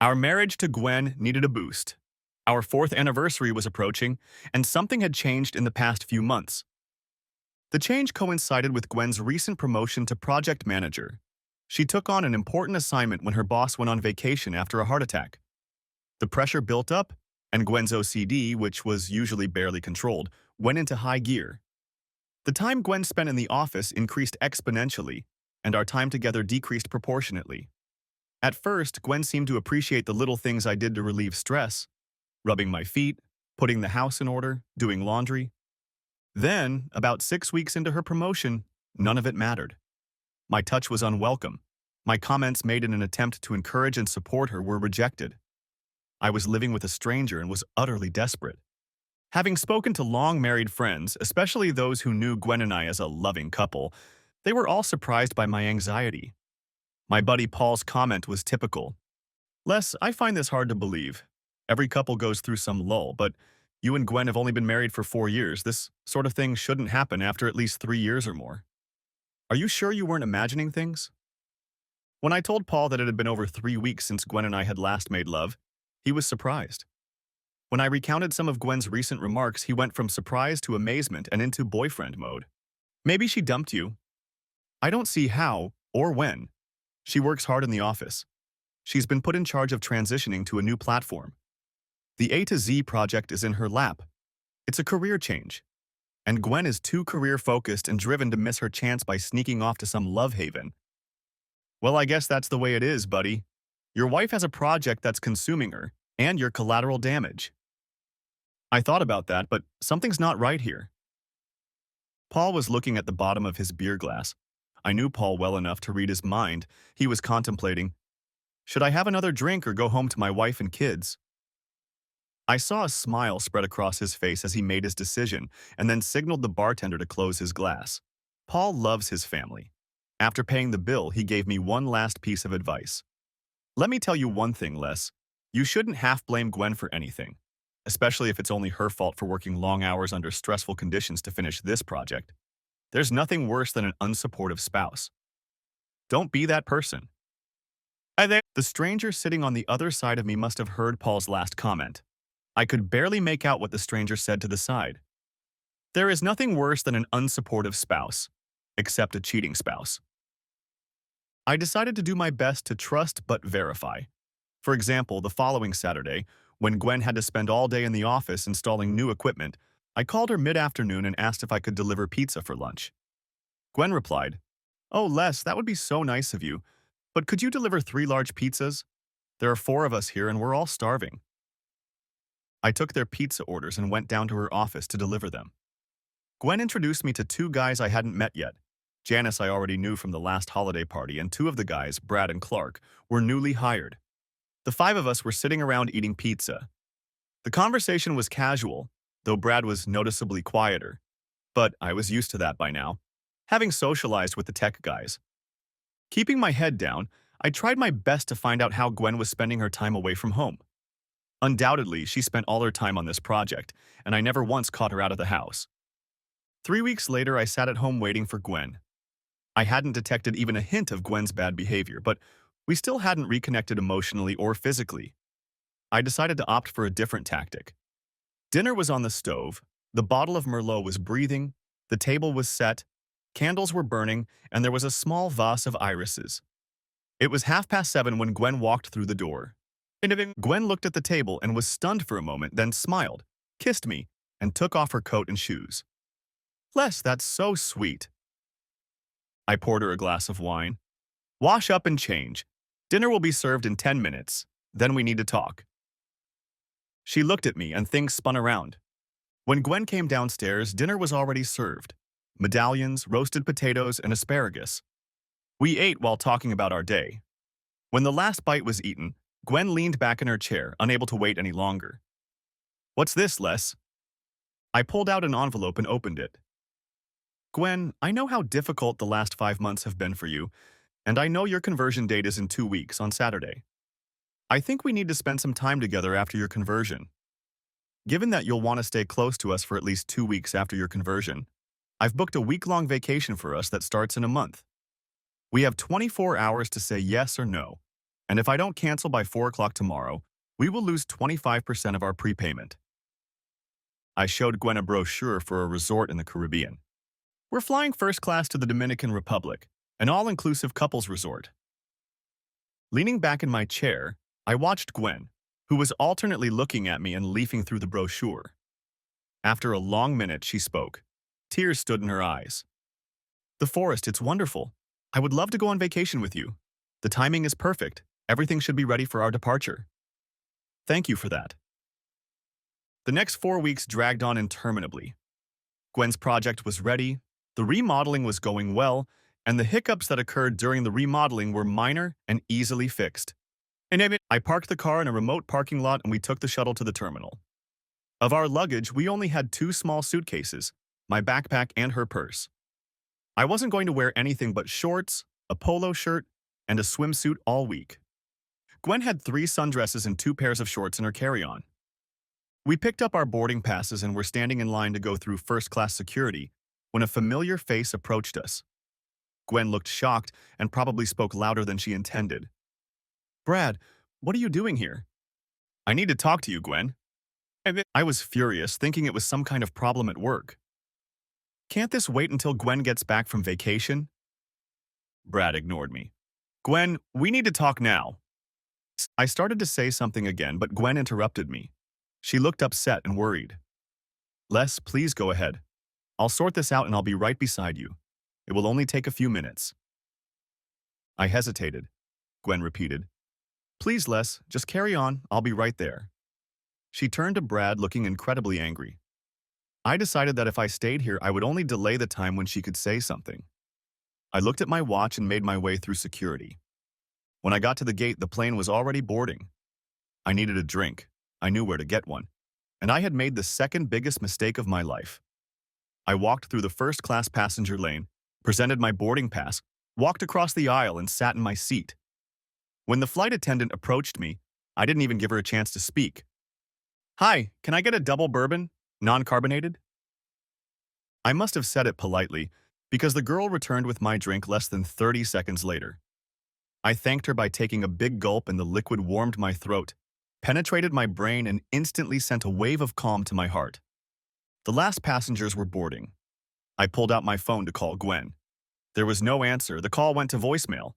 Our marriage to Gwen needed a boost. Our fourth anniversary was approaching, and something had changed in the past few months. The change coincided with Gwen's recent promotion to project manager. She took on an important assignment when her boss went on vacation after a heart attack. The pressure built up, and Gwen's OCD, which was usually barely controlled, went into high gear. The time Gwen spent in the office increased exponentially, and our time together decreased proportionately. At first, Gwen seemed to appreciate the little things I did to relieve stress, rubbing my feet, putting the house in order, doing laundry. Then, about 6 weeks into her promotion, none of it mattered. My touch was unwelcome. My comments made in an attempt to encourage and support her were rejected. I was living with a stranger and was utterly desperate. Having spoken to long-married friends, especially those who knew Gwen and I as a loving couple, they were all surprised by my anxiety. My buddy Paul's comment was typical. "Les, I find this hard to believe. Every couple goes through some lull, but you and Gwen have only been married for 4 years. This sort of thing shouldn't happen after at least 3 years or more. Are you sure you weren't imagining things?" When I told Paul that it had been over 3 weeks since Gwen and I had last made love, he was surprised. When I recounted some of Gwen's recent remarks, he went from surprise to amazement and into boyfriend mode. "Maybe she dumped you. I don't see how or when. She works hard in the office. She's been put in charge of transitioning to a new platform. The A to Z project is in her lap. It's a career change. And Gwen is too career-focused and driven to miss her chance by sneaking off to some love haven. Well, I guess that's the way it is, buddy. Your wife has a project that's consuming her, and you're collateral damage." I thought about that, but something's not right here. Paul was looking at the bottom of his beer glass. I knew Paul well enough to read his mind. He was contemplating, should I have another drink or go home to my wife and kids? I saw a smile spread across his face as he made his decision and then signaled the bartender to close his glass. Paul loves his family. After paying the bill, he gave me one last piece of advice. "Let me tell you one thing, Les. You shouldn't half-blame Gwen for anything, especially if it's only her fault for working long hours under stressful conditions to finish this project. There's nothing worse than an unsupportive spouse. Don't be that person." The stranger sitting on the other side of me must have heard Paul's last comment. I could barely make out what the stranger said to the side. There is nothing worse than an unsupportive spouse, except a cheating spouse. I decided to do my best to trust but verify. For example, the following Saturday, when Gwen had to spend all day in the office installing new equipment, I called her mid-afternoon and asked if I could deliver pizza for lunch. Gwen replied, "Oh, Les, that would be so nice of you, but could you deliver 3 large pizzas? There are 4 of us here and we're all starving." I took their pizza orders and went down to her office to deliver them. Gwen introduced me to 2 guys I hadn't met yet. Janice I already knew from the last holiday party, and 2 of the guys, Brad and Clark, were newly hired. The 5 of us were sitting around eating pizza. The conversation was casual, though Brad was noticeably quieter. But I was used to that by now, having socialized with the tech guys. Keeping my head down, I tried my best to find out how Gwen was spending her time away from home. Undoubtedly, she spent all her time on this project, and I never once caught her out of the house. 3 weeks later, I sat at home waiting for Gwen. I hadn't detected even a hint of Gwen's bad behavior, but we still hadn't reconnected emotionally or physically. I decided to opt for a different tactic. Dinner was on the stove, the bottle of Merlot was breathing, the table was set, candles were burning, and there was a small vase of irises. It was 7:30 when Gwen walked through the door. Gwen looked at the table and was stunned for a moment, then smiled, kissed me, and took off her coat and shoes. "Les, that's so sweet." I poured her a glass of wine. "Wash up and change. Dinner will be served in 10 minutes. Then we need to talk." She looked at me and things spun around. When Gwen came downstairs, dinner was already served. Medallions, roasted potatoes, and asparagus. We ate while talking about our day. When the last bite was eaten, Gwen leaned back in her chair, unable to wait any longer. "What's this, Les?" I pulled out an envelope and opened it. "Gwen, I know how difficult the last 5 months have been for you, and I know your conversion date is in 2 weeks on Saturday. I think we need to spend some time together after your conversion. Given that you'll want to stay close to us for at least 2 weeks after your conversion, I've booked a week-long vacation for us that starts in a month. We have 24 hours to say yes or no, and if I don't cancel by 4 o'clock tomorrow, we will lose 25% of our prepayment. I showed Gwen a brochure for a resort in the Caribbean. We're flying first class to the Dominican Republic, an all-inclusive couples resort. Leaning back in my chair, I watched Gwen, who was alternately looking at me and leafing through the brochure. After a long minute, she spoke. Tears stood in her eyes. "The forest, it's wonderful. I would love to go on vacation with you. The timing is perfect. Everything should be ready for our departure. Thank you for that." The next 4 weeks dragged on interminably. Gwen's project was ready, the remodeling was going well, and the hiccups that occurred during the remodeling were minor and easily fixed. I parked the car in a remote parking lot and we took the shuttle to the terminal. Of our luggage, we only had 2 small suitcases, my backpack and her purse. I wasn't going to wear anything but shorts, a polo shirt, and a swimsuit all week. Gwen had 3 sundresses and 2 pairs of shorts in her carry-on. We picked up our boarding passes and were standing in line to go through first-class security when a familiar face approached us. Gwen looked shocked and probably spoke louder than she intended. "Brad, what are you doing here?" "I need to talk to you, Gwen." I was furious, thinking it was some kind of problem at work. "Can't this wait until Gwen gets back from vacation?" Brad ignored me. "Gwen, we need to talk now." I started to say something again, but Gwen interrupted me. She looked upset and worried. "Les, please go ahead. I'll sort this out and I'll be right beside you. It will only take a few minutes." I hesitated. Gwen repeated, "Please, Les, just carry on. I'll be right there." She turned to Brad, looking incredibly angry. I decided that if I stayed here, I would only delay the time when she could say something. I looked at my watch and made my way through security. When I got to the gate, the plane was already boarding. I needed a drink. I knew where to get one. And I had made the second biggest mistake of my life. I walked through the first-class passenger lane, presented my boarding pass, walked across the aisle, and sat in my seat. When the flight attendant approached me, I didn't even give her a chance to speak. "Hi, can I get a double bourbon, non-carbonated?" I must have said it politely, because the girl returned with my drink less than 30 seconds later. I thanked her by taking a big gulp, and the liquid warmed my throat, penetrated my brain, and instantly sent a wave of calm to my heart. The last passengers were boarding. I pulled out my phone to call Gwen. There was no answer. The call went to voicemail.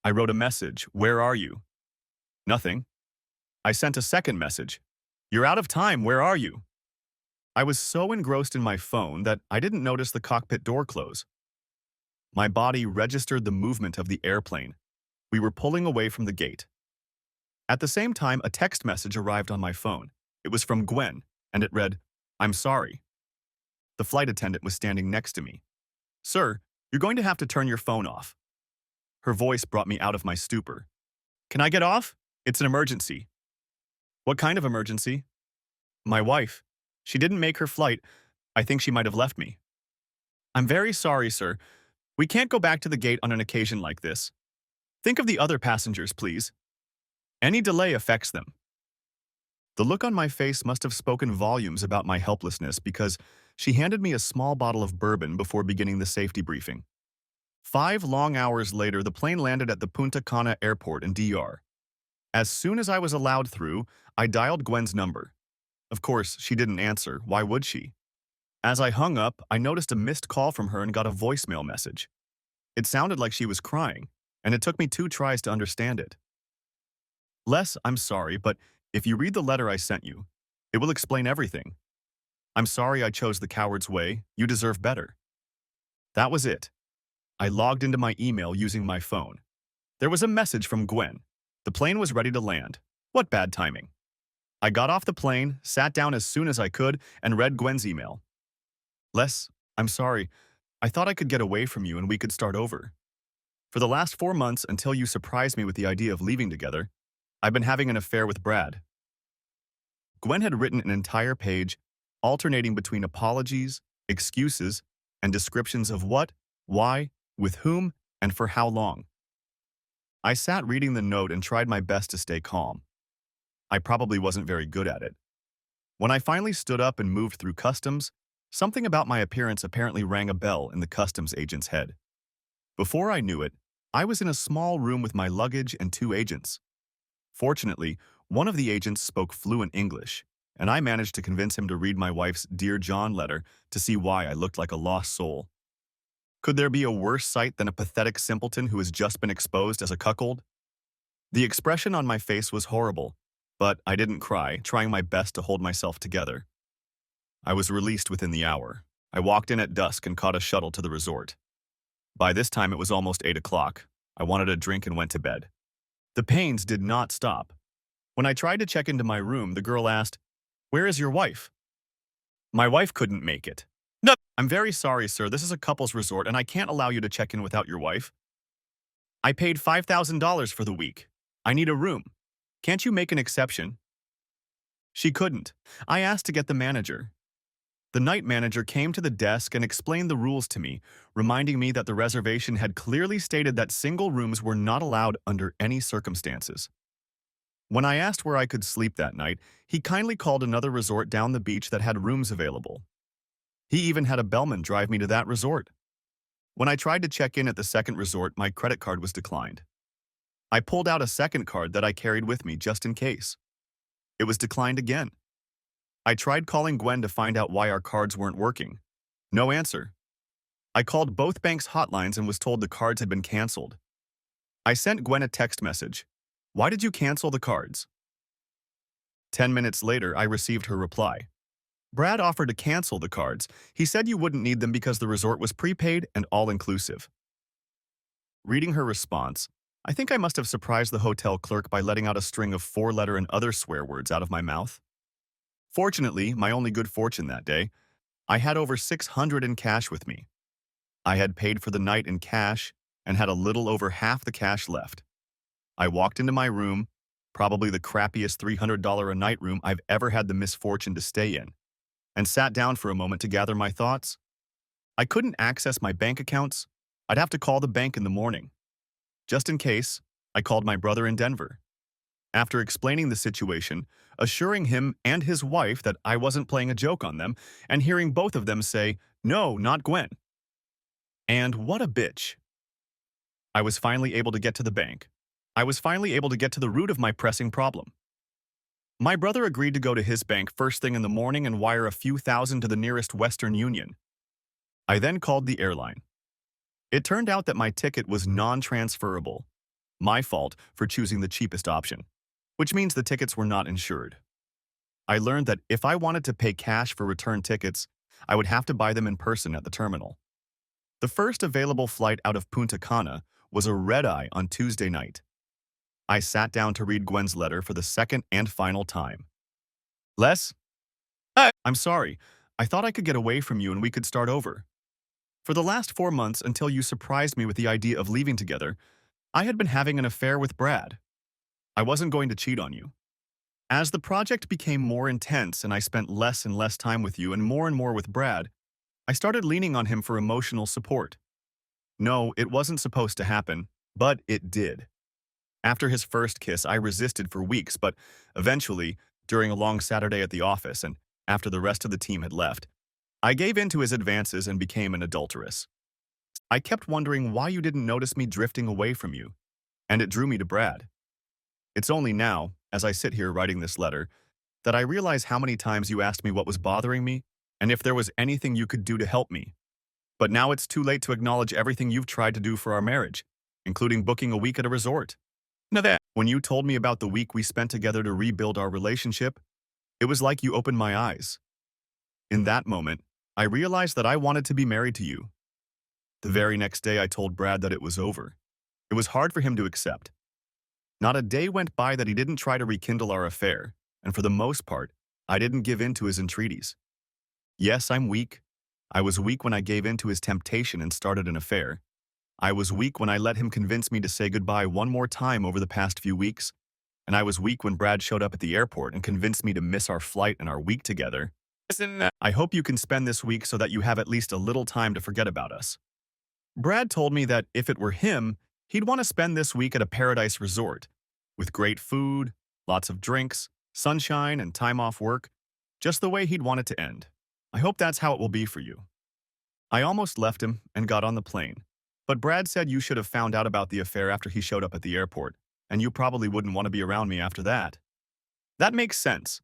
I wrote a message. "Where are you?" Nothing. I sent a second message. "You're out of time. Where are you?" I was so engrossed in my phone that I didn't notice the cockpit door close. My body registered the movement of the airplane. We were pulling away from the gate. At the same time, a text message arrived on my phone. It was from Gwen, and it read, "I'm sorry." The flight attendant was standing next to me. "Sir, you're going to have to turn your phone off." Her voice brought me out of my stupor. "Can I get off? It's an emergency." "What kind of emergency?" "My wife. She didn't make her flight. I think she might have left me." "I'm very sorry, sir. We can't go back to the gate on an occasion like this. Think of the other passengers, please. Any delay affects them." The look on my face must have spoken volumes about my helplessness, because she handed me a small bottle of bourbon before beginning the safety briefing. 5 long hours later, the plane landed at the Punta Cana airport in DR. As soon as I was allowed through, I dialed Gwen's number. Of course, she didn't answer. Why would she? As I hung up, I noticed a missed call from her and got a voicemail message. It sounded like she was crying, and it took me 2 tries to understand it. "Les, I'm sorry, but if you read the letter I sent you, it will explain everything. I'm sorry I chose the coward's way. You deserve better." That was it. I logged into my email using my phone. There was a message from Gwen. The plane was ready to land. What bad timing. I got off the plane, sat down as soon as I could, and read Gwen's email. "Les, I'm sorry. I thought I could get away from you and we could start over. For the last 4 months, until you surprised me with the idea of leaving together, I've been having an affair with Brad." Gwen had written an entire page, alternating between apologies, excuses, and descriptions of what, why, with whom, and for how long. I sat reading the note and tried my best to stay calm. I probably wasn't very good at it. When I finally stood up and moved through customs, something about my appearance apparently rang a bell in the customs agent's head. Before I knew it, I was in a small room with my luggage and two agents. Fortunately, one of the agents spoke fluent English, and I managed to convince him to read my wife's Dear John letter to see why I looked like a lost soul. Could there be a worse sight than a pathetic simpleton who has just been exposed as a cuckold? The expression on my face was horrible, but I didn't cry, trying my best to hold myself together. I was released within the hour. I walked in at dusk and caught a shuttle to the resort. By this time, it was almost 8 o'clock. I wanted a drink and went to bed. The pains did not stop. When I tried to check into my room, the girl asked, "Where is your wife?" My wife couldn't make it. No. "I'm very sorry, sir. This is a couple's resort, and I can't allow you to check in without your wife. I paid $5,000 for the week. I need a room. Can't you make an exception?" She couldn't. I asked to get the manager. The night manager came to the desk and explained the rules to me, reminding me that the reservation had clearly stated that single rooms were not allowed under any circumstances. When I asked where I could sleep that night, he kindly called another resort down the beach that had rooms available. He even had a bellman drive me to that resort. When I tried to check in at the second resort, my credit card was declined. I pulled out a second card that I carried with me just in case. It was declined again. I tried calling Gwen to find out why our cards weren't working. No answer. I called both banks' hotlines and was told the cards had been canceled. I sent Gwen a text message. "Why did you cancel the cards?" 10 minutes later, I received her reply. "Brad offered to cancel the cards. He said you wouldn't need them because the resort was prepaid and all-inclusive." Reading her response, I think I must have surprised the hotel clerk by letting out a string of four-letter and other swear words out of my mouth. Fortunately, my only good fortune that day, I had over $600 in cash with me. I had paid for the night in cash and had a little over half the cash left. I walked into my room, probably the crappiest $300 a night room I've ever had the misfortune to stay in, and sat down for a moment to gather my thoughts. I couldn't access my bank accounts. I'd have to call the bank in the morning. Just in case, I called my brother in Denver. After explaining the situation, assuring him and his wife that I wasn't playing a joke on them, and hearing both of them say, "No, not Gwen." And what a bitch. I was finally able to get to the bank. I was finally able to get to the root of my pressing problem. My brother agreed to go to his bank first thing in the morning and wire a few thousand to the nearest Western Union. I then called the airline. It turned out that my ticket was non-transferable. My fault for choosing the cheapest option, which means the tickets were not insured. I learned that if I wanted to pay cash for return tickets, I would have to buy them in person at the terminal. The first available flight out of Punta Cana was a red-eye on Tuesday night. I sat down to read Gwen's letter for the second and final time. "Les? I'm sorry. I thought I could get away from you and we could start over. For the last 4 months until you surprised me with the idea of leaving together, I had been having an affair with Brad. I wasn't going to cheat on you. As the project became more intense and I spent less and less time with you and more with Brad, I started leaning on him for emotional support. No, it wasn't supposed to happen, but it did. After his first kiss, I resisted for weeks, but eventually, during a long Saturday at the office and after the rest of the team had left, I gave in to his advances and became an adulteress. I kept wondering why you didn't notice me drifting away from you, and it drew me to Brad. It's only now, as I sit here writing this letter, that I realize how many times you asked me what was bothering me and if there was anything you could do to help me. But now it's too late to acknowledge everything you've tried to do for our marriage, including booking a week at a resort. When you told me about the week we spent together to rebuild our relationship, it was like you opened my eyes. In that moment, I realized that I wanted to be married to you. The very next day, I told Brad that it was over. It was hard for him to accept. Not a day went by that he didn't try to rekindle our affair, and for the most part, I didn't give in to his entreaties. Yes, I'm weak. I was weak when I gave in to his temptation and started an affair. I was weak when I let him convince me to say goodbye one more time over the past few weeks, and I was weak when Brad showed up at the airport and convinced me to miss our flight and our week together. I hope you can spend this week so that you have at least a little time to forget about us. Brad told me that if it were him, he'd want to spend this week at a paradise resort, with great food, lots of drinks, sunshine, and time off work, just the way he'd want it to end. I hope that's how it will be for you. I almost left him and got on the plane, But Brad said you should have found out about the affair after he showed up at the airport, and you probably wouldn't want to be around me after that. That makes sense,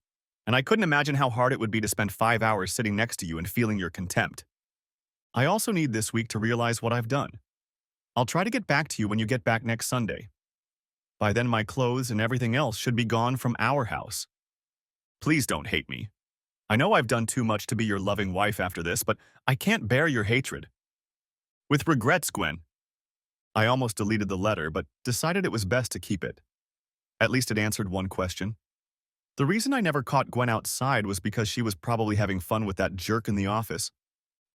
and I couldn't imagine how hard it would be to spend 5 hours sitting next to you and feeling your contempt. I also need this week to realize what I've done. I'll try to get back to you when you get back next Sunday. By then my clothes and everything else should be gone from our house. Please don't hate me. I know I've done too much to be your loving wife after this, but I can't bear your hatred. With regrets, Gwen. I almost deleted the letter, but decided it was best to keep it. At least it answered one question. The reason I never caught Gwen outside was because she was probably having fun with that jerk in the office.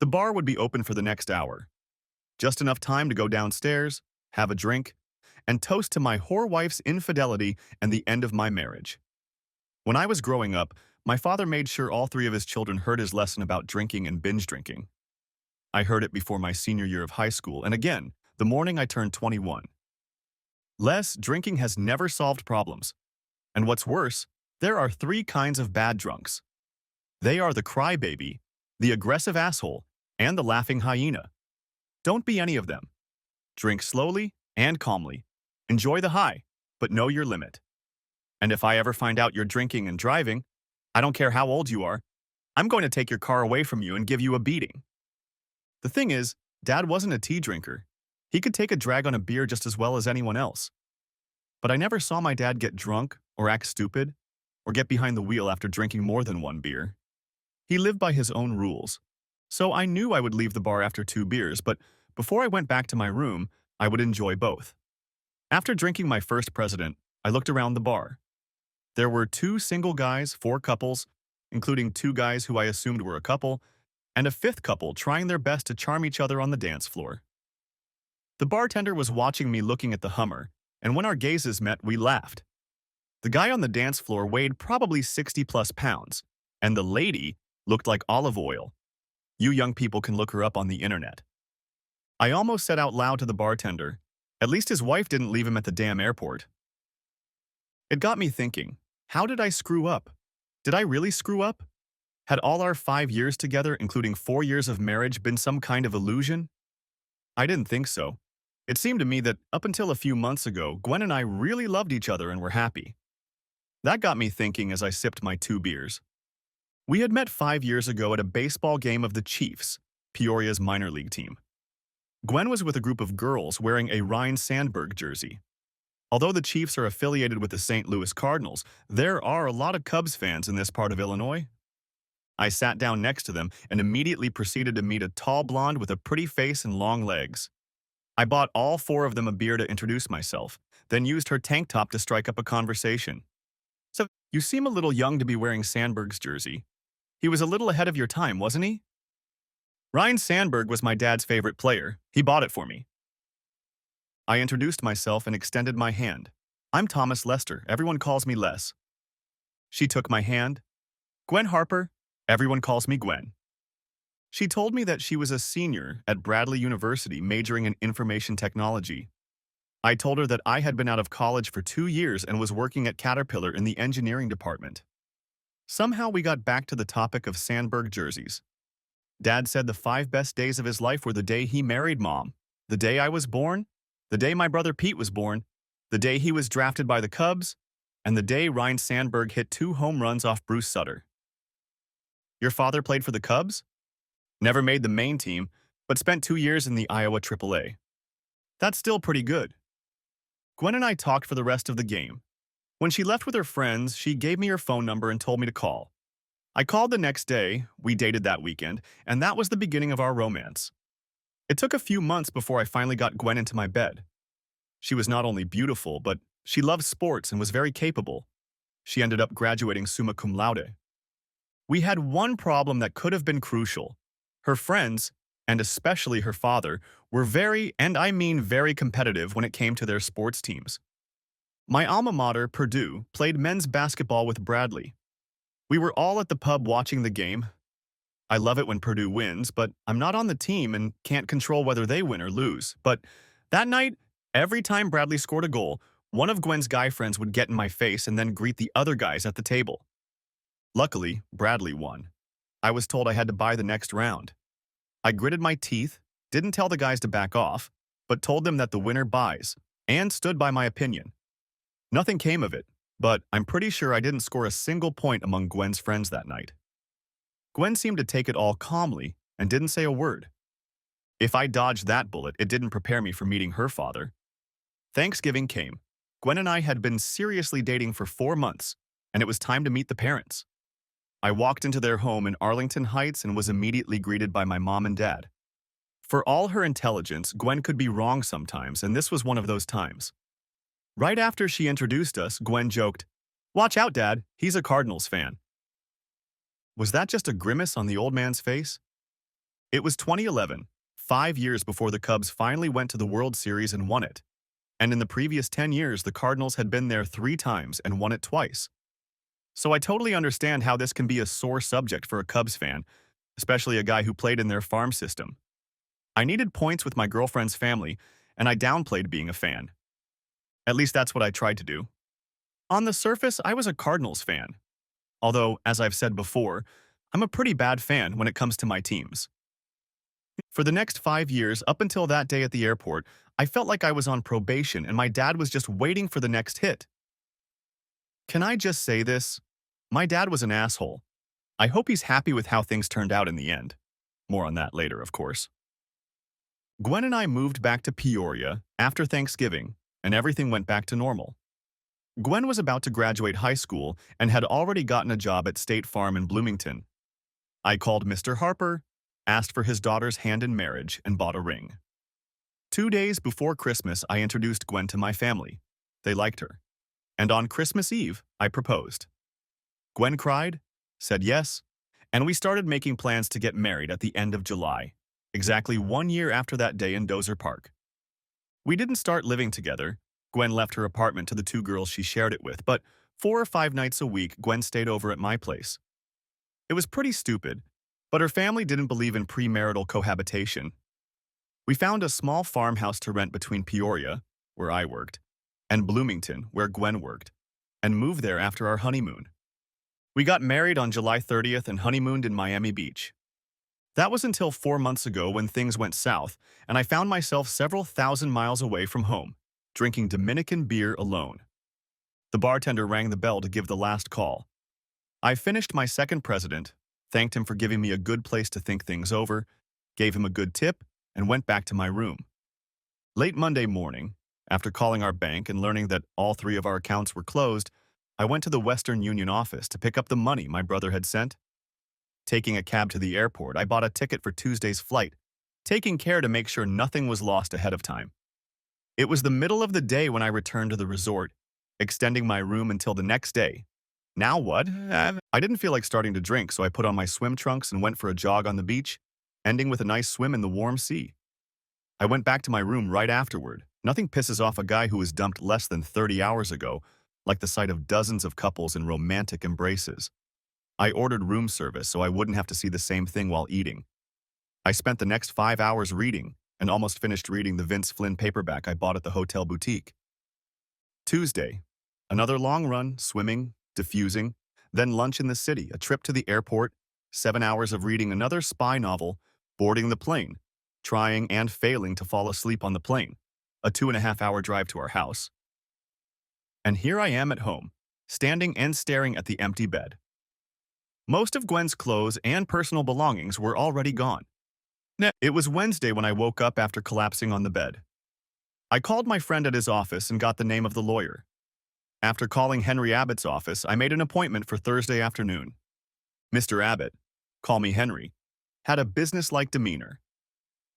The bar would be open for the next hour. Just enough time to go downstairs, have a drink, and toast to my whore wife's infidelity and the end of my marriage. When I was growing up, my father made sure all 3 of his children heard his lesson about drinking and binge drinking. I heard it before my senior year of high school, and again, the morning I turned 21. Drinking has never solved problems. And what's worse, there are 3 kinds of bad drunks. They are the crybaby, the aggressive asshole, and the laughing hyena. Don't be any of them. Drink slowly and calmly. Enjoy the high, but know your limit. And if I ever find out you're drinking and driving, I don't care how old you are, I'm going to take your car away from you and give you a beating. The thing is, Dad wasn't a tea drinker. He could take a drag on a beer just as well as anyone else. But I never saw my dad get drunk or act stupid or get behind the wheel after drinking more than 1 beer. He lived by his own rules. So I knew I would leave the bar after 2 beers, but before I went back to my room, I would enjoy both. After drinking my first president, I looked around the bar. There were 2 single guys, 4 couples, including 2 guys who I assumed were a couple, and a 5th couple trying their best to charm each other on the dance floor. The bartender was watching me looking at the Hummer, and when our gazes met, we laughed. The guy on the dance floor weighed probably 60+ pounds, and the lady looked like olive oil. You young people can look her up on the internet. I almost said out loud to the bartender, at least his wife didn't leave him at the damn airport. It got me thinking, how did I screw up? Did I really screw up? Had all our 5 years together, including 4 years of marriage, been some kind of illusion? I didn't think so. It seemed to me that up until a few months ago, Gwen and I really loved each other and were happy. That got me thinking as I sipped my 2 beers. We had met 5 years ago at a baseball game of the Chiefs, Peoria's minor league team. Gwen was with a group of girls wearing a Ryne Sandberg jersey. Although the Chiefs are affiliated with the St. Louis Cardinals, there are a lot of Cubs fans in this part of Illinois. I sat down next to them and immediately proceeded to meet a tall blonde with a pretty face and long legs. I bought all 4 of them a beer to introduce myself, then used her tank top to strike up a conversation. So, you seem a little young to be wearing Sandberg's jersey. He was a little ahead of your time, wasn't he? Ryne Sandberg was my dad's favorite player. He bought it for me. I introduced myself and extended my hand. I'm Thomas Lester. Everyone calls me Les. She took my hand. Gwen Harper. Everyone calls me Gwen. She told me that she was a senior at Bradley University majoring in information technology. I told her that I had been out of college for 2 years and was working at Caterpillar in the engineering department. Somehow we got back to the topic of Sandberg jerseys. Dad said the 5 best days of his life were the day he married Mom, the day I was born, the day my brother Pete was born, the day he was drafted by the Cubs, and the day Ryne Sandberg hit 2 home runs off Bruce Sutter. Your father played for the Cubs? Never made the main team, but spent 2 years in the Iowa AAA. That's still pretty good. Gwen and I talked for the rest of the game. When she left with her friends, she gave me her phone number and told me to call. I called the next day, we dated that weekend, and that was the beginning of our romance. It took a few months before I finally got Gwen into my bed. She was not only beautiful, but she loved sports and was very capable. She ended up graduating summa cum laude. We had one problem that could have been crucial. Her friends, and especially her father, were very, and I mean very competitive when it came to their sports teams. My alma mater, Purdue, played men's basketball with Bradley. We were all at the pub watching the game. I love it when Purdue wins, but I'm not on the team and can't control whether they win or lose. But that night, every time Bradley scored a goal, one of Gwen's guy friends would get in my face and then greet the other guys at the table. Luckily, Bradley won. I was told I had to buy the next round. I gritted my teeth, didn't tell the guys to back off, but told them that the winner buys, and stood by my opinion. Nothing came of it, but I'm pretty sure I didn't score a single point among Gwen's friends that night. Gwen seemed to take it all calmly and didn't say a word. If I dodged that bullet, it didn't prepare me for meeting her father. Thanksgiving came. Gwen and I had been seriously dating for 4 months, and it was time to meet the parents. I walked into their home in Arlington Heights and was immediately greeted by my mom and dad. For all her intelligence, Gwen could be wrong sometimes, and this was one of those times. Right after she introduced us, Gwen joked, "Watch out, Dad, he's a Cardinals fan." Was that just a grimace on the old man's face? It was 2011, 5 years before the Cubs finally went to the World Series and won it. And in the previous 10 years, the Cardinals had been there 3 times and won it twice. So I totally understand how this can be a sore subject for a Cubs fan, especially a guy who played in their farm system. I needed points with my girlfriend's family, and I downplayed being a fan. At least that's what I tried to do. On the surface, I was a Cardinals fan. Although, as I've said before, I'm a pretty bad fan when it comes to my teams. For the next 5 years, up until that day at the airport, I felt like I was on probation and my dad was just waiting for the next hit. Can I just say this? My dad was an asshole. I hope he's happy with how things turned out in the end. More on that later, of course. Gwen and I moved back to Peoria after Thanksgiving, and everything went back to normal. Gwen was about to graduate high school and had already gotten a job at State Farm in Bloomington. I called Mr. Harper, asked for his daughter's hand in marriage, and bought a ring. 2 days before Christmas, I introduced Gwen to my family. They liked her. And on Christmas Eve, I proposed. Gwen cried, said yes, and we started making plans to get married at the end of July, exactly 1 year after that day in Dozer Park. We didn't start living together. Gwen left her apartment to the 2 girls she shared it with, but 4 or 5 nights a week, Gwen stayed over at my place. It was pretty stupid, but her family didn't believe in premarital cohabitation. We found a small farmhouse to rent between Peoria, where I worked, and Bloomington, where Gwen worked, and moved there after our honeymoon. We got married on July 30th and honeymooned in Miami Beach. That was until 4 months ago when things went south, and I found myself several thousand miles away from home, drinking Dominican beer alone. The bartender rang the bell to give the last call. I finished my second president, thanked him for giving me a good place to think things over, gave him a good tip, and went back to my room. Late Monday morning, after calling our bank and learning that all 3 of our accounts were closed, I went to the Western Union office to pick up the money my brother had sent. Taking a cab to the airport, I bought a ticket for Tuesday's flight, taking care to make sure nothing was lost ahead of time. It was the middle of the day when I returned to the resort, extending my room until the next day. Now what? I didn't feel like starting to drink, so I put on my swim trunks and went for a jog on the beach, ending with a nice swim in the warm sea. I went back to my room right afterward. Nothing pisses off a guy who was dumped less than 30 hours ago, like the sight of dozens of couples in romantic embraces. I ordered room service so I wouldn't have to see the same thing while eating. I spent the next 5 hours reading and almost finished reading the Vince Flynn paperback I bought at the hotel boutique. Tuesday, another long run, swimming, diffusing, then lunch in the city, a trip to the airport, 7 hours of reading another spy novel, boarding the plane, trying and failing to fall asleep on the plane, a 2.5-hour drive to our house. And here I am at home, standing and staring at the empty bed. Most of Gwen's clothes and personal belongings were already gone. It was Wednesday when I woke up after collapsing on the bed. I called my friend at his office and got the name of the lawyer. After calling Henry Abbott's office, I made an appointment for Thursday afternoon. Mr. Abbott, call me Henry, had a businesslike demeanor.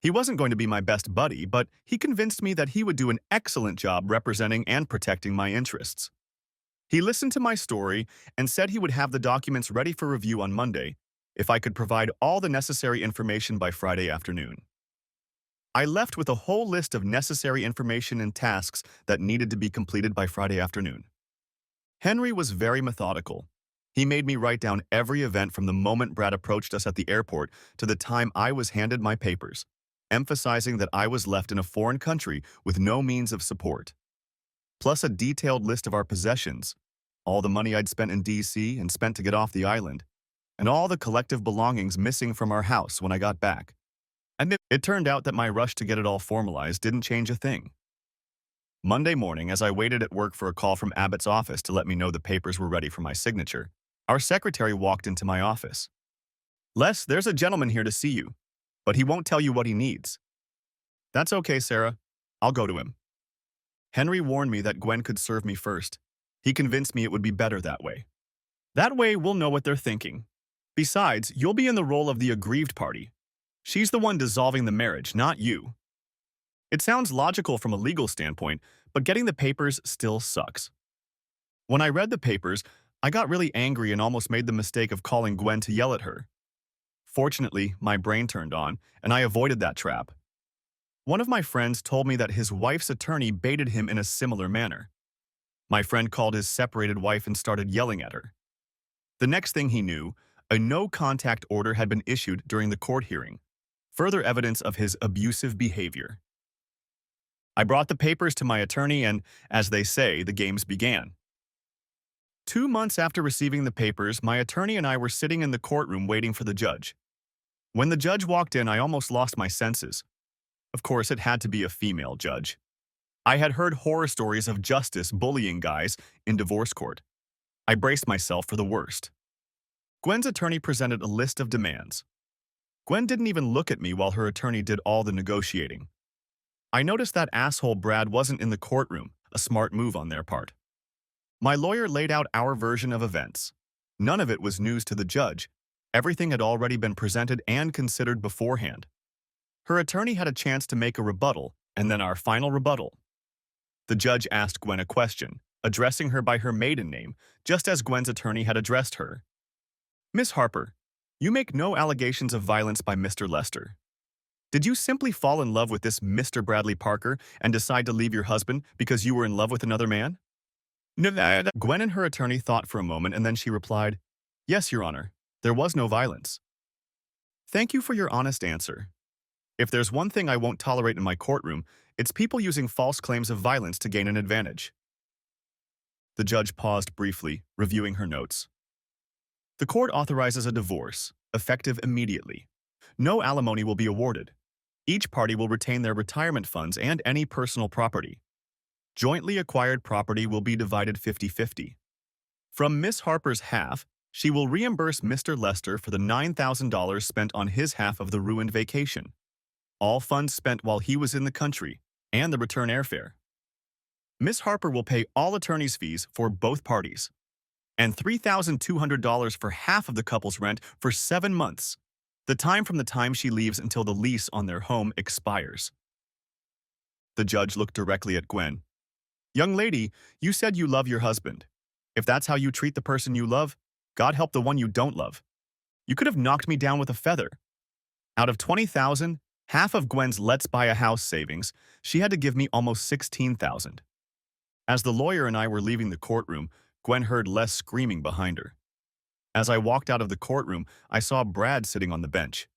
He wasn't going to be my best buddy, but he convinced me that he would do an excellent job representing and protecting my interests. He listened to my story and said he would have the documents ready for review on Monday if I could provide all the necessary information by Friday afternoon. I left with a whole list of necessary information and tasks that needed to be completed by Friday afternoon. Henry was very methodical. He made me write down every event from the moment Brad approached us at the airport to the time I was handed my papers, emphasizing that I was left in a foreign country with no means of support. Plus a detailed list of our possessions, all the money I'd spent in D.C. and spent to get off the island, and all the collective belongings missing from our house when I got back. And it turned out that my rush to get it all formalized didn't change a thing. Monday morning, as I waited at work for a call from Abbott's office to let me know the papers were ready for my signature, our secretary walked into my office. Les, there's a gentleman here to see you, but he won't tell you what he needs. That's okay, Sarah. I'll go to him. Henry warned me that Gwen could serve me first. He convinced me it would be better that way. That way, we'll know what they're thinking. Besides, you'll be in the role of the aggrieved party. She's the one dissolving the marriage, not you. It sounds logical from a legal standpoint, but getting the papers still sucks. When I read the papers, I got really angry and almost made the mistake of calling Gwen to yell at her. Fortunately, my brain turned on, and I avoided that trap. One of my friends told me that his wife's attorney baited him in a similar manner. My friend called his separated wife and started yelling at her. The next thing he knew, a no-contact order had been issued during the court hearing, further evidence of his abusive behavior. I brought the papers to my attorney and, as they say, the games began. 2 months after receiving the papers, my attorney and I were sitting in the courtroom waiting for the judge. When the judge walked in, I almost lost my senses. Of course, it had to be a female judge. I had heard horror stories of justice bullying guys in divorce court. I braced myself for the worst. Gwen's attorney presented a list of demands. Gwen didn't even look at me while her attorney did all the negotiating. I noticed that asshole Brad wasn't in the courtroom, a smart move on their part. My lawyer laid out our version of events. None of it was news to the judge. Everything had already been presented and considered beforehand. Her attorney had a chance to make a rebuttal, and then our final rebuttal. The judge asked Gwen a question, addressing her by her maiden name, just as Gwen's attorney had addressed her. Miss Harper, you make no allegations of violence by Mr. Lester. Did you simply fall in love with this Mr. Bradley Parker and decide to leave your husband because you were in love with another man? No, Gwen and her attorney thought for a moment and then she replied, Yes, Your Honor, there was no violence. Thank you for your honest answer. If there's one thing I won't tolerate in my courtroom, it's people using false claims of violence to gain an advantage. The judge paused briefly, reviewing her notes. The court authorizes a divorce, effective immediately. No alimony will be awarded. Each party will retain their retirement funds and any personal property. Jointly acquired property will be divided 50-50. From Miss Harper's half, she will reimburse Mr. Lester for the $9,000 spent on his half of the ruined vacation. All funds spent while he was in the country, and the return airfare. Miss Harper will pay all attorney's fees for both parties, and $3,200 for half of the couple's rent for 7 months, the time from the time she leaves until the lease on their home expires. The judge looked directly at Gwen. Young lady, you said you love your husband. If that's how you treat the person you love, God help the one you don't love. You could have knocked me down with a feather. Out of $20,000, half of Gwen's let's buy a house savings, she had to give me almost $16,000. As the lawyer and I were leaving the courtroom, Gwen heard Les screaming behind her. As I walked out of the courtroom, I saw Brad sitting on the bench.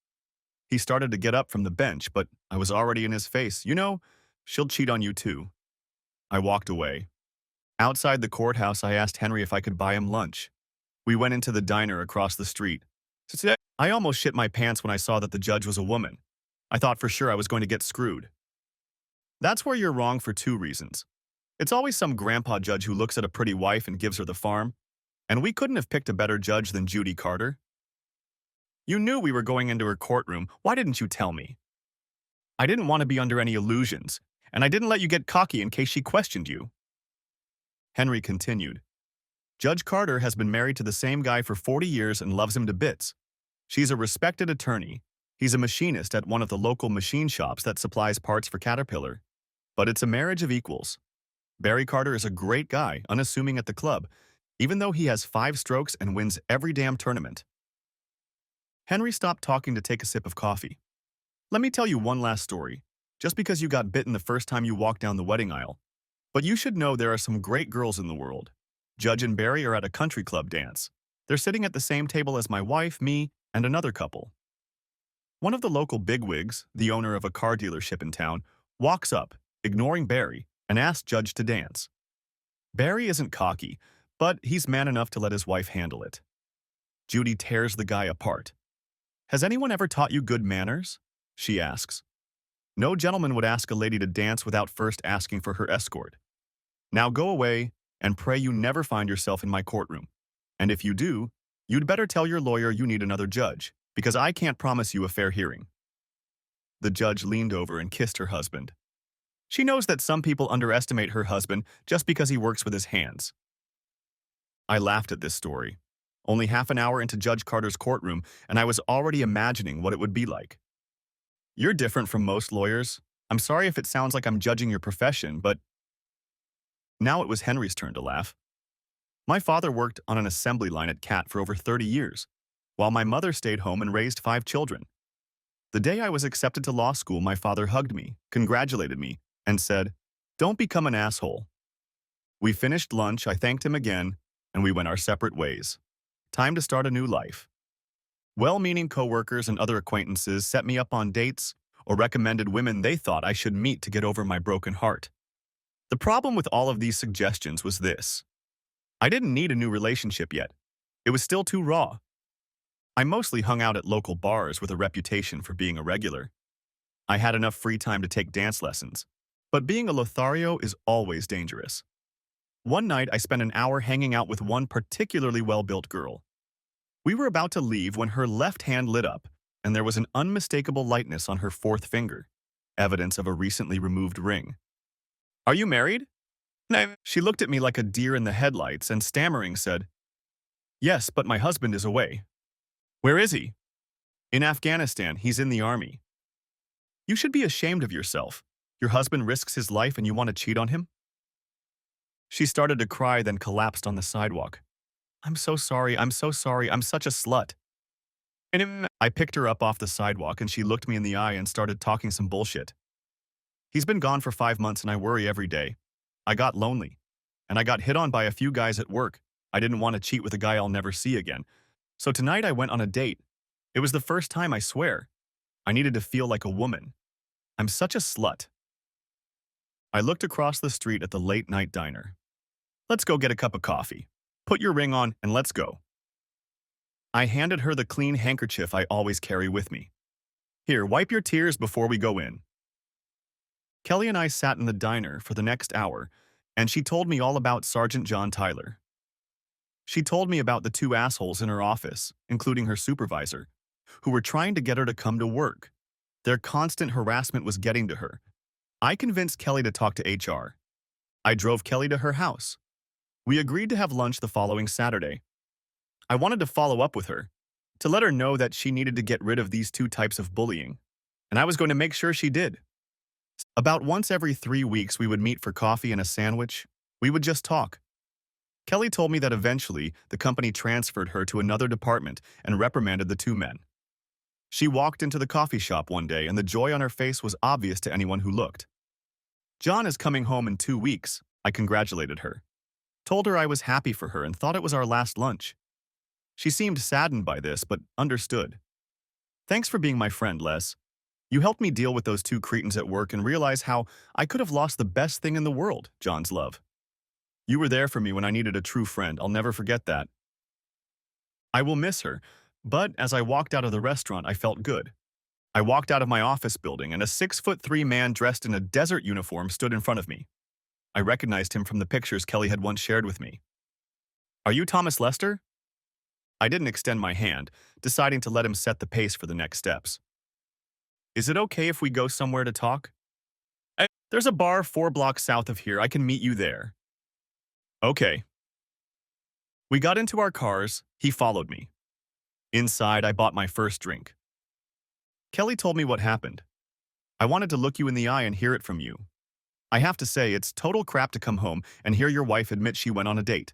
He started to get up from the bench, but I was already in his face. You know, she'll cheat on you too. I walked away. Outside the courthouse, I asked Henry if I could buy him lunch. We went into the diner across the street. I almost shit my pants when I saw that the judge was a woman. I thought for sure I was going to get screwed. That's where you're wrong for 2 reasons. It's always some grandpa judge who looks at a pretty wife and gives her the farm, and we couldn't have picked a better judge than Judy Carter. You knew we were going into her courtroom. Why didn't you tell me? I didn't want to be under any illusions, and I didn't let you get cocky in case she questioned you. Henry continued. Judge Carter has been married to the same guy for 40 years and loves him to bits. She's a respected attorney. He's a machinist at one of the local machine shops that supplies parts for Caterpillar. But it's a marriage of equals. Barry Carter is a great guy, unassuming at the club, even though he has 5 strokes and wins every damn tournament. Henry stopped talking to take a sip of coffee. Let me tell you one last story, just because you got bitten the first time you walked down the wedding aisle. But you should know there are some great girls in the world. Judge and Barry are at a country club dance. They're sitting at the same table as my wife, me, and another couple. One of the local bigwigs, the owner of a car dealership in town, walks up, ignoring Barry, and asks Judge to dance. Barry isn't cocky, but he's man enough to let his wife handle it. Judy tears the guy apart. Has anyone ever taught you good manners? she asks. No gentleman would ask a lady to dance without first asking for her escort. Now go away and pray you never find yourself in my courtroom. And if you do, you'd better tell your lawyer you need another judge, because I can't promise you a fair hearing. The judge leaned over and kissed her husband. She knows that some people underestimate her husband just because he works with his hands. I laughed at this story. Only half an hour into Judge Carter's courtroom, and I was already imagining what it would be like. You're different from most lawyers. I'm sorry if it sounds like I'm judging your profession, but now it was Henry's turn to laugh. My father worked on an assembly line at CAT for over 30 years, while my mother stayed home and raised 5 children. The day I was accepted to law school, my father hugged me, congratulated me, and said, "Don't become an asshole." We finished lunch, I thanked him again, and we went our separate ways. Time to start a new life. Well-meaning coworkers and other acquaintances set me up on dates or recommended women they thought I should meet to get over my broken heart. The problem with all of these suggestions was this. I didn't need a new relationship yet. It was still too raw. I mostly hung out at local bars with a reputation for being a regular. I had enough free time to take dance lessons. But being a Lothario is always dangerous. One night, I spent an hour hanging out with one particularly well-built girl. We were about to leave when her left hand lit up, and there was an unmistakable lightness on her 4th finger, evidence of a recently removed ring. "Are you married?" "No." She looked at me like a deer in the headlights and stammering said, "Yes, but my husband is away." "Where is he?" "In Afghanistan. He's in the army." "You should be ashamed of yourself. Your husband risks his life and you want to cheat on him?" She started to cry, then collapsed on the sidewalk. I'm so sorry, I'm such a slut." I picked her up off the sidewalk and she looked me in the eye and started talking some bullshit. "He's been gone for 5 months and I worry every day. I got lonely. And I got hit on by a few guys at work. I didn't want to cheat with a guy I'll never see again. So tonight I went on a date. It was the first time, I swear. I needed to feel like a woman. I'm such a slut." I looked across the street at the late-night diner. "Let's go get a cup of coffee. Put your ring on and let's go." I handed her the clean handkerchief I always carry with me. "Here, wipe your tears before we go in." Kelly and I sat in the diner for the next hour, and she told me all about Sergeant John Tyler. She told me about the 2 assholes in her office, including her supervisor, who were trying to get her to come to work. Their constant harassment was getting to her. I convinced Kelly to talk to HR. I drove Kelly to her house. We agreed to have lunch the following Saturday. I wanted to follow up with her, to let her know that she needed to get rid of these 2 types of bullying, and I was going to make sure she did. About once every 3 weeks, we would meet for coffee and a sandwich. We would just talk. Kelly told me that eventually the company transferred her to another department and reprimanded the 2 men. She walked into the coffee shop one day and the joy on her face was obvious to anyone who looked. "John is coming home in 2 weeks, I congratulated her. Told her I was happy for her and thought it was our last lunch. She seemed saddened by this, but understood. "Thanks for being my friend, Les. You helped me deal with those 2 cretins at work and realize how I could have lost the best thing in the world, John's love. You were there for me when I needed a true friend. I'll never forget that." I will miss her, but as I walked out of the restaurant, I felt good. I walked out of my office building and a 6'3" man dressed in a desert uniform stood in front of me. I recognized him from the pictures Kelly had once shared with me. "Are you Thomas Lester?" I didn't extend my hand, deciding to let him set the pace for the next steps. "Is it okay if we go somewhere to talk?" "There's a bar 4 blocks south of here. I can meet you there." "Okay." We got into our cars. He followed me. Inside, I bought my first drink. Kelly told me what happened. "I wanted to look you in the eye and hear it from you. I have to say, it's total crap to come home and hear your wife admit she went on a date."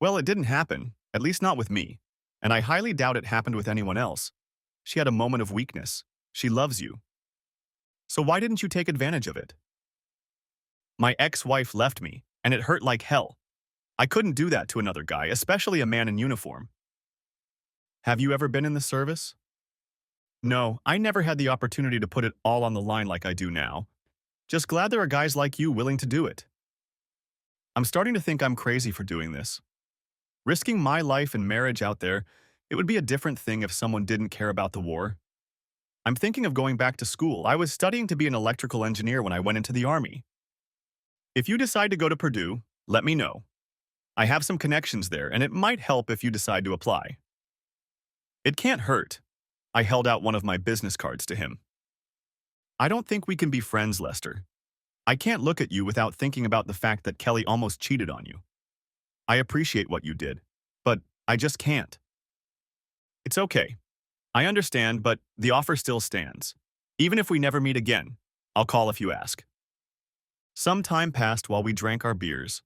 "Well, it didn't happen, at least not with me, and I highly doubt it happened with anyone else. She had a moment of weakness. She loves you. So why didn't you take advantage of it?" "My ex-wife left me, and it hurt like hell. I couldn't do that to another guy, especially a man in uniform." "Have you ever been in the service?" "No, I never had the opportunity to put it all on the line like I do now. Just glad there are guys like you willing to do it." "I'm starting to think I'm crazy for doing this. Risking my life and marriage out there, it would be a different thing if someone didn't care about the war." I'm thinking of going back to school. I was studying to be an electrical engineer when I went into the Army. If you decide to go to Purdue, let me know. I have some connections there, and it might help if you decide to apply. It can't hurt. I held out one of my business cards to him. I don't think we can be friends, Lester. I can't look at you without thinking about the fact that Kelly almost cheated on you. I appreciate what you did, but I just can't. It's okay. I understand, but the offer still stands. Even if we never meet again, I'll call if you ask. Some time passed while we drank our beers.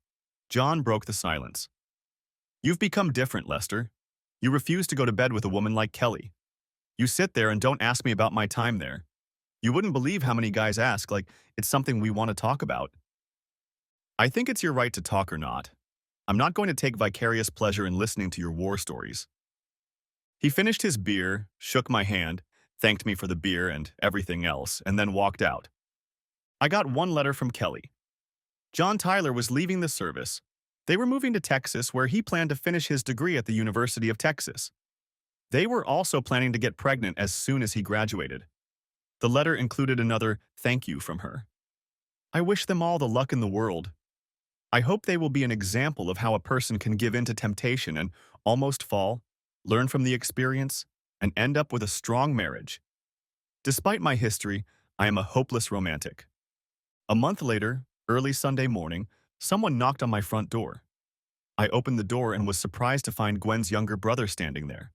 John broke the silence. You've become different, Lester. You refuse to go to bed with a woman like Kelly. You sit there and don't ask me about my time there. You wouldn't believe how many guys ask, like it's something we want to talk about. I think it's your right to talk or not. I'm not going to take vicarious pleasure in listening to your war stories. He finished his beer, shook my hand, thanked me for the beer and everything else, and then walked out. I got one letter from Kelly. John Tyler was leaving the service. They were moving to Texas, where he planned to finish his degree at the University of Texas. They were also planning to get pregnant as soon as he graduated. The letter included another thank you from her. I wish them all the luck in the world. I hope they will be an example of how a person can give in to temptation and almost fall, learn from the experience, and end up with a strong marriage. Despite my history, I am a hopeless romantic. A month later, early Sunday morning, someone knocked on my front door. I opened the door and was surprised to find Gwen's younger brother standing there.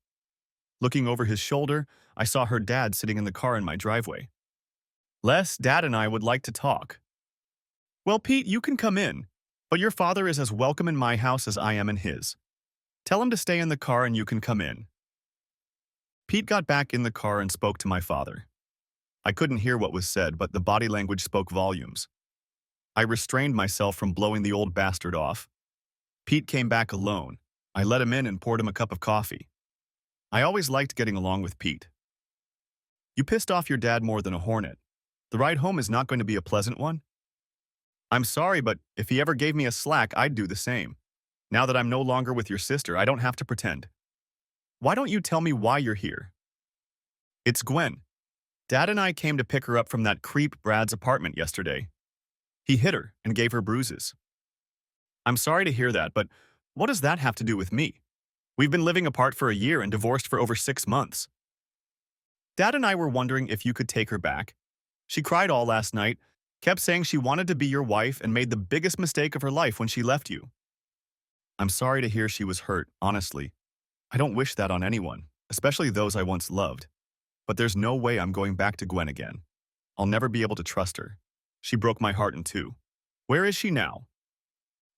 Looking over his shoulder, I saw her dad sitting in the car in my driveway. Les, Dad and I would like to talk. Well, Pete, you can come in, but your father is as welcome in my house as I am in his. Tell him to stay in the car and you can come in. Pete got back in the car and spoke to my father. I couldn't hear what was said, but the body language spoke volumes. I restrained myself from blowing the old bastard off. Pete came back alone. I let him in and poured him a cup of coffee. I always liked getting along with Pete. You pissed off your dad more than a hornet. The ride home is not going to be a pleasant one. I'm sorry, but if he ever gave me a slack, I'd do the same. Now that I'm no longer with your sister, I don't have to pretend. Why don't you tell me why you're here? It's Gwen. Dad and I came to pick her up from that creep Brad's apartment yesterday. He hit her and gave her bruises. I'm sorry to hear that, but what does that have to do with me? We've been living apart for a year and divorced for over 6 months. Dad and I were wondering if you could take her back. She cried all last night, kept saying she wanted to be your wife and made the biggest mistake of her life when she left you. I'm sorry to hear she was hurt, honestly. I don't wish that on anyone, especially those I once loved. But there's no way I'm going back to Gwen again. I'll never be able to trust her. She broke my heart in two. Where is she now?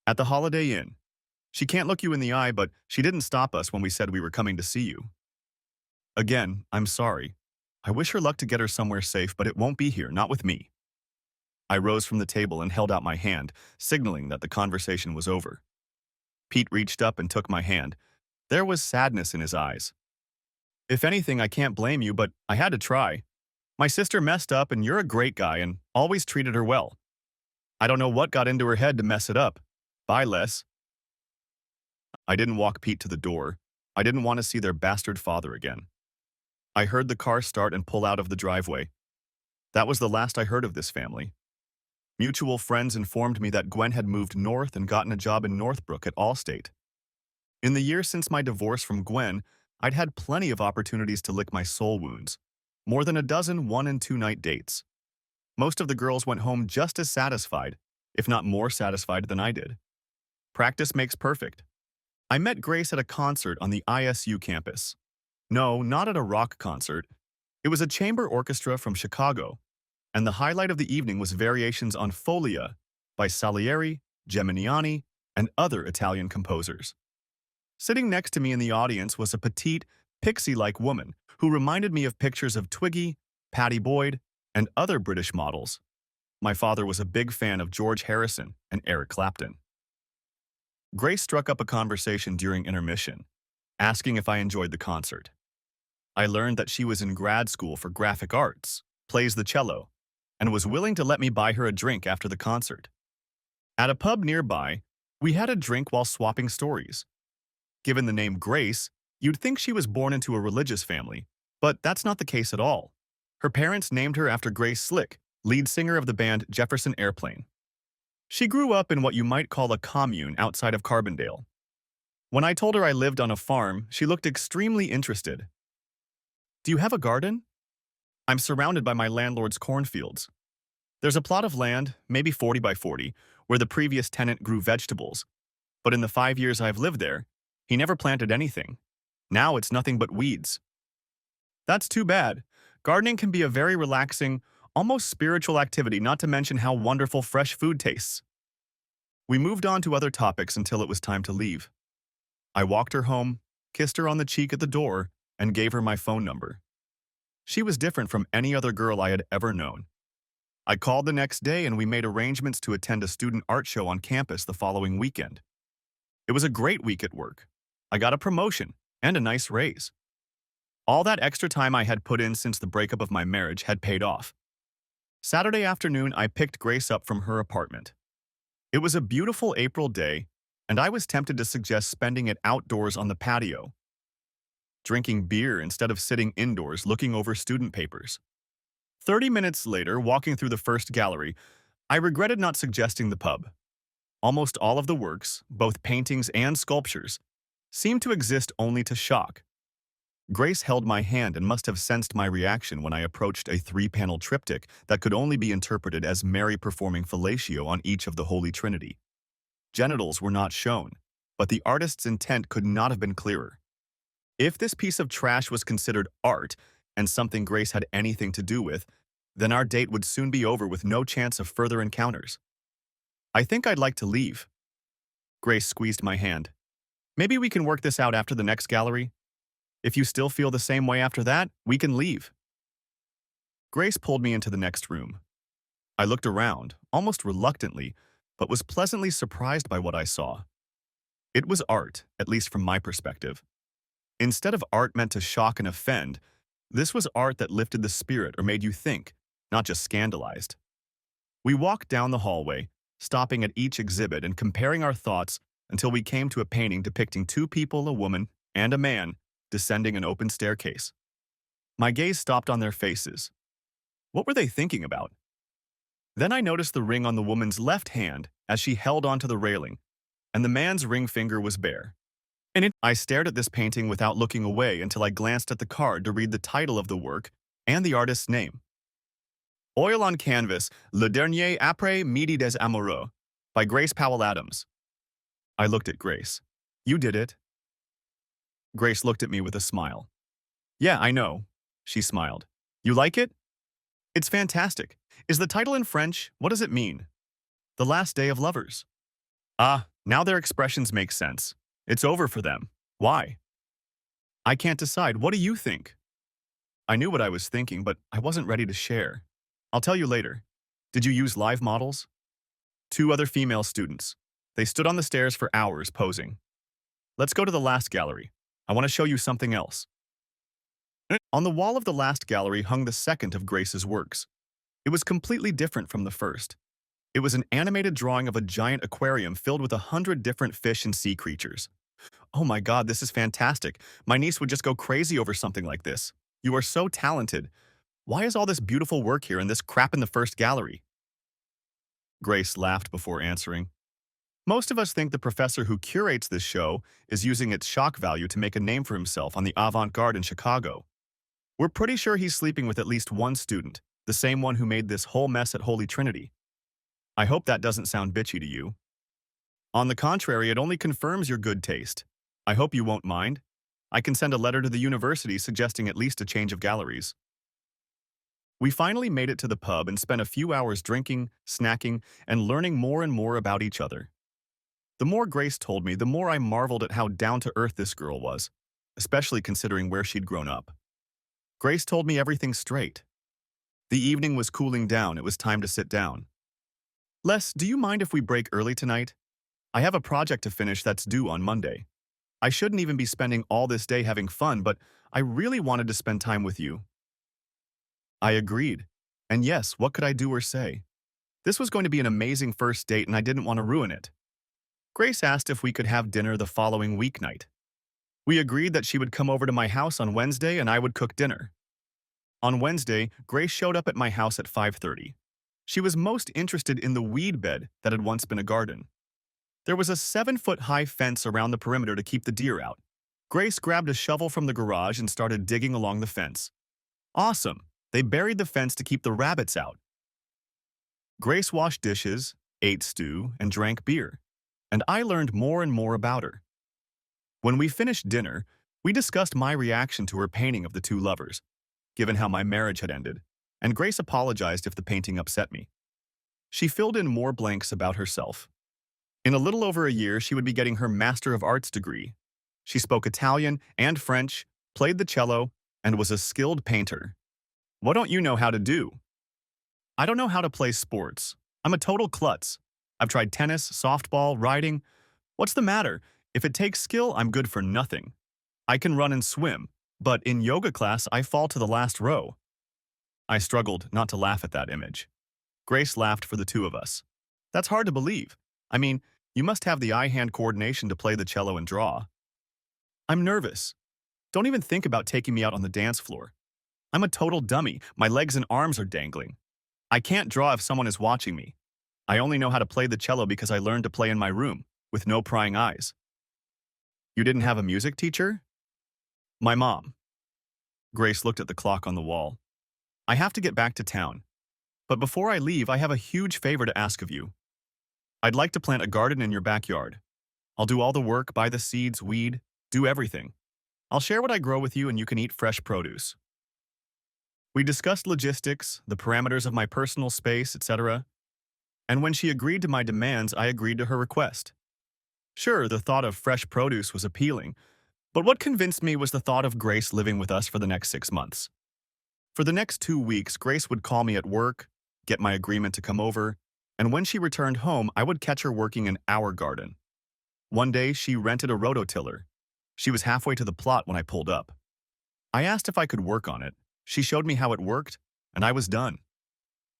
At the Holiday Inn. She can't look you in the eye, but she didn't stop us when we said we were coming to see you. Again, I'm sorry. I wish her luck to get her somewhere safe, but it won't be here, not with me. I rose from the table and held out my hand, signaling that the conversation was over. Pete reached up and took my hand. There was sadness in his eyes. If anything, I can't blame you, but I had to try. My sister messed up and you're a great guy and always treated her well. I don't know what got into her head to mess it up. Bye, Les. I didn't walk Pete to the door. I didn't want to see their bastard father again. I heard the car start and pull out of the driveway. That was the last I heard of this family. Mutual friends informed me that Gwen had moved north and gotten a job in Northbrook at Allstate. In the year since my divorce from Gwen, I'd had plenty of opportunities to lick my soul wounds. More than a dozen 1- and 2-night dates. Most of the girls went home just as satisfied, if not more satisfied than I did. Practice makes perfect. I met Grace at a concert on the ISU campus. No, not at a rock concert. It was a chamber orchestra from Chicago, and the highlight of the evening was variations on Folia by Salieri, Geminiani, and other Italian composers. Sitting next to me in the audience was a petite, pixie-like woman who reminded me of pictures of Twiggy, Patty Boyd, and other British models. My father was a big fan of George Harrison and Eric Clapton. Grace struck up a conversation during intermission, asking if I enjoyed the concert. I learned that she was in grad school for graphic arts, plays the cello, and was willing to let me buy her a drink after the concert. At a pub nearby, we had a drink while swapping stories. Given the name Grace, you'd think she was born into a religious family, but that's not the case at all. Her parents named her after Grace Slick, lead singer of the band Jefferson Airplane. She grew up in what you might call a commune outside of Carbondale. When I told her I lived on a farm, she looked extremely interested. Do you have a garden? I'm surrounded by my landlord's cornfields. There's a plot of land, maybe 40 by 40, where the previous tenant grew vegetables. But in the 5 years I've lived there, he never planted anything. Now it's nothing but weeds. That's too bad. Gardening can be a very relaxing, almost spiritual activity, not to mention how wonderful fresh food tastes. We moved on to other topics until it was time to leave. I walked her home, kissed her on the cheek at the door, and gave her my phone number. She was different from any other girl I had ever known. I called the next day and we made arrangements to attend a student art show on campus the following weekend. It was a great week at work. I got a promotion and a nice raise. All that extra time I had put in since the breakup of my marriage had paid off. Saturday afternoon, I picked Grace up from her apartment. It was a beautiful April day, and I was tempted to suggest spending it outdoors on the patio, drinking beer instead of sitting indoors looking over student papers. 30 minutes later, walking through the first gallery, I regretted not suggesting the pub. Almost all of the works, both paintings and sculptures, seemed to exist only to shock. Grace held my hand and must have sensed my reaction when I approached a 3-panel triptych that could only be interpreted as Mary performing fellatio on each of the Holy Trinity. Genitals were not shown, but the artist's intent could not have been clearer. If this piece of trash was considered art and something Grace had anything to do with, then our date would soon be over with no chance of further encounters. I think I'd like to leave. Grace squeezed my hand. Maybe we can work this out after the next gallery. If you still feel the same way after that, we can leave. Grace pulled me into the next room. I looked around, almost reluctantly, but was pleasantly surprised by what I saw. It was art, at least from my perspective. Instead of art meant to shock and offend, this was art that lifted the spirit or made you think, not just scandalized. We walked down the hallway, stopping at each exhibit and comparing our thoughts until we came to a painting depicting 2 people, a woman and a man, descending an open staircase. My gaze stopped on their faces. What were they thinking about? Then I noticed the ring on the woman's left hand as she held onto the railing, and the man's ring finger was bare. I stared at this painting without looking away until I glanced at the card to read the title of the work and the artist's name. Oil on Canvas, Le Dernier Après-Midi des Amoureux, by Grace Powell Adams. I looked at Grace. You did it. Grace looked at me with a smile. Yeah, I know, she smiled. You like it? It's fantastic. Is the title in French? What does it mean? The Last Day of Lovers. Ah, now their expressions make sense. It's over for them. Why? I can't decide. What do you think? I knew what I was thinking, but I wasn't ready to share. I'll tell you later. Did you use live models? 2 other female students. They stood on the stairs for hours posing. Let's go to the last gallery. I want to show you something else. On the wall of the last gallery hung the second of Grace's works. It was completely different from the first. It was an animated drawing of a giant aquarium filled with 100 different fish and sea creatures. Oh my God, this is fantastic. My niece would just go crazy over something like this. You are so talented. Why is all this beautiful work here and this crap in the first gallery? Grace laughed before answering. Most of us think the professor who curates this show is using its shock value to make a name for himself on the avant-garde in Chicago. We're pretty sure he's sleeping with at least one student, the same one who made this whole mess at Holy Trinity. I hope that doesn't sound bitchy to you. On the contrary, it only confirms your good taste. I hope you won't mind. I can send a letter to the university suggesting at least a change of galleries. We finally made it to the pub and spent a few hours drinking, snacking, and learning more and more about each other. The more Grace told me, the more I marveled at how down-to-earth this girl was, especially considering where she'd grown up. Grace told me everything straight. The evening was cooling down. It was time to sit down. Les, do you mind if we break early tonight? I have a project to finish that's due on Monday. I shouldn't even be spending all this day having fun, but I really wanted to spend time with you. I agreed. And yes, what could I do or say? This was going to be an amazing first date and I didn't want to ruin it. Grace asked if we could have dinner the following weeknight. We agreed that she would come over to my house on Wednesday and I would cook dinner. On Wednesday, Grace showed up at my house at 5:30. She was most interested in the weed bed that had once been a garden. There was a 7-foot-high fence around the perimeter to keep the deer out. Grace grabbed a shovel from the garage and started digging along the fence. Awesome! They buried the fence to keep the rabbits out. Grace washed dishes, ate stew, and drank beer. And I learned more and more about her. When we finished dinner, we discussed my reaction to her painting of the two lovers, given how my marriage had ended, and Grace apologized if the painting upset me. She filled in more blanks about herself. In a little over a year, she would be getting her Master of Arts degree. She spoke Italian and French, played the cello, and was a skilled painter. What don't you know how to do? I don't know how to play sports. I'm a total klutz. I've tried tennis, softball, riding. What's the matter? If it takes skill, I'm good for nothing. I can run and swim, but in yoga class, I fall to the last row. I struggled not to laugh at that image. Grace laughed for the two of us. That's hard to believe. I mean, you must have the eye-hand coordination to play the cello and draw. I'm nervous. Don't even think about taking me out on the dance floor. I'm a total dummy. My legs and arms are dangling. I can't draw if someone is watching me. I only know how to play the cello because I learned to play in my room, with no prying eyes. You didn't have a music teacher? My mom. Grace looked at the clock on the wall. I have to get back to town. But before I leave, I have a huge favor to ask of you. I'd like to plant a garden in your backyard. I'll do all the work, buy the seeds, weed, do everything. I'll share what I grow with you and you can eat fresh produce. We discussed logistics, the parameters of my personal space, etc. And when she agreed to my demands, I agreed to her request. Sure, the thought of fresh produce was appealing, but what convinced me was the thought of Grace living with us for the next 6 months. For the next 2 weeks, Grace would call me at work, get my agreement to come over, and when she returned home, I would catch her working in our garden. One day, she rented a rototiller. She was halfway to the plot when I pulled up. I asked if I could work on it. She showed me how it worked, and I was done.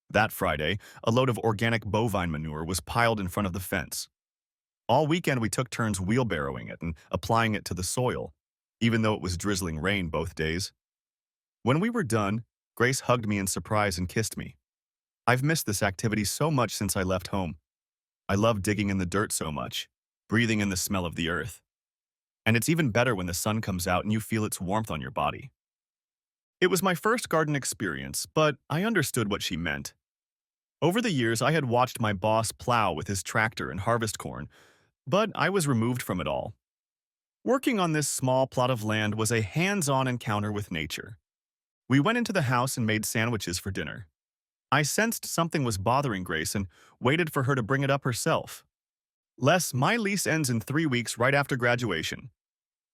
That Friday, a load of organic bovine manure was piled in front of the fence. All weekend, we took turns wheelbarrowing it and applying it to the soil, even though it was drizzling rain both days. When we were done, Grace hugged me in surprise and kissed me. I've missed this activity so much since I left home. I love digging in the dirt so much, breathing in the smell of the earth. And it's even better when the sun comes out and you feel its warmth on your body. It was my first garden experience, but I understood what she meant. Over the years, I had watched my boss plow with his tractor and harvest corn, but I was removed from it all. Working on this small plot of land was a hands-on encounter with nature. We went into the house and made sandwiches for dinner. I sensed something was bothering Grace and waited for her to bring it up herself. Les, my lease ends in 3 weeks right after graduation.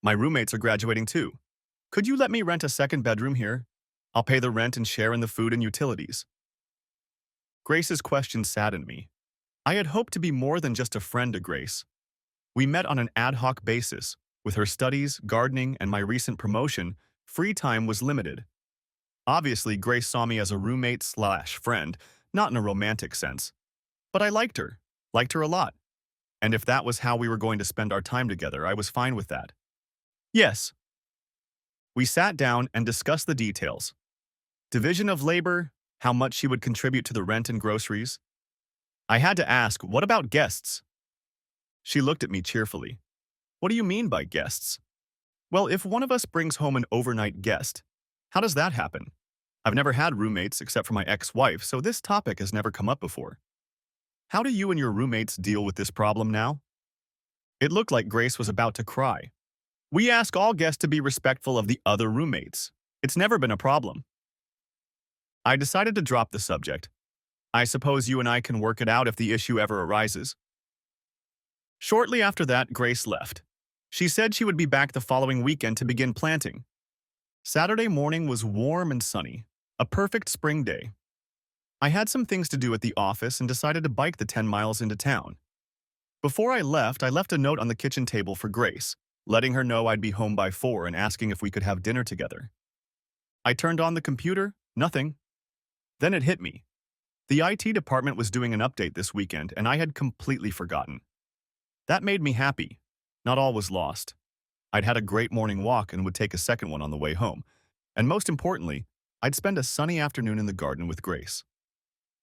My roommates are graduating too. Could you let me rent a second bedroom here? I'll pay the rent and share in the food and utilities. Grace's question saddened me. I had hoped to be more than just a friend to Grace. We met on an ad hoc basis. With her studies, gardening, and my recent promotion, free time was limited. Obviously, Grace saw me as a roommate/friend, not in a romantic sense. But I liked her a lot. And if that was how we were going to spend our time together, I was fine with that. Yes. We sat down and discussed the details. Division of labor, how much she would contribute to the rent and groceries. I had to ask, what about guests? She looked at me cheerfully. What do you mean by guests? Well, if one of us brings home an overnight guest, how does that happen? I've never had roommates except for my ex-wife, so this topic has never come up before. How do you and your roommates deal with this problem now? It looked like Grace was about to cry. We ask all guests to be respectful of the other roommates. It's never been a problem. I decided to drop the subject. I suppose you and I can work it out if the issue ever arises. Shortly after that, Grace left. She said she would be back the following weekend to begin planting. Saturday morning was warm and sunny, a perfect spring day. I had some things to do at the office and decided to bike the 10 miles into town. Before I left a note on the kitchen table for Grace, letting her know I'd be home by 4 and asking if we could have dinner together. I turned on the computer, nothing. Then it hit me. The IT department was doing an update this weekend and I had completely forgotten. That made me happy. Not all was lost. I'd had a great morning walk and would take a second one on the way home. And most importantly, I'd spend a sunny afternoon in the garden with Grace.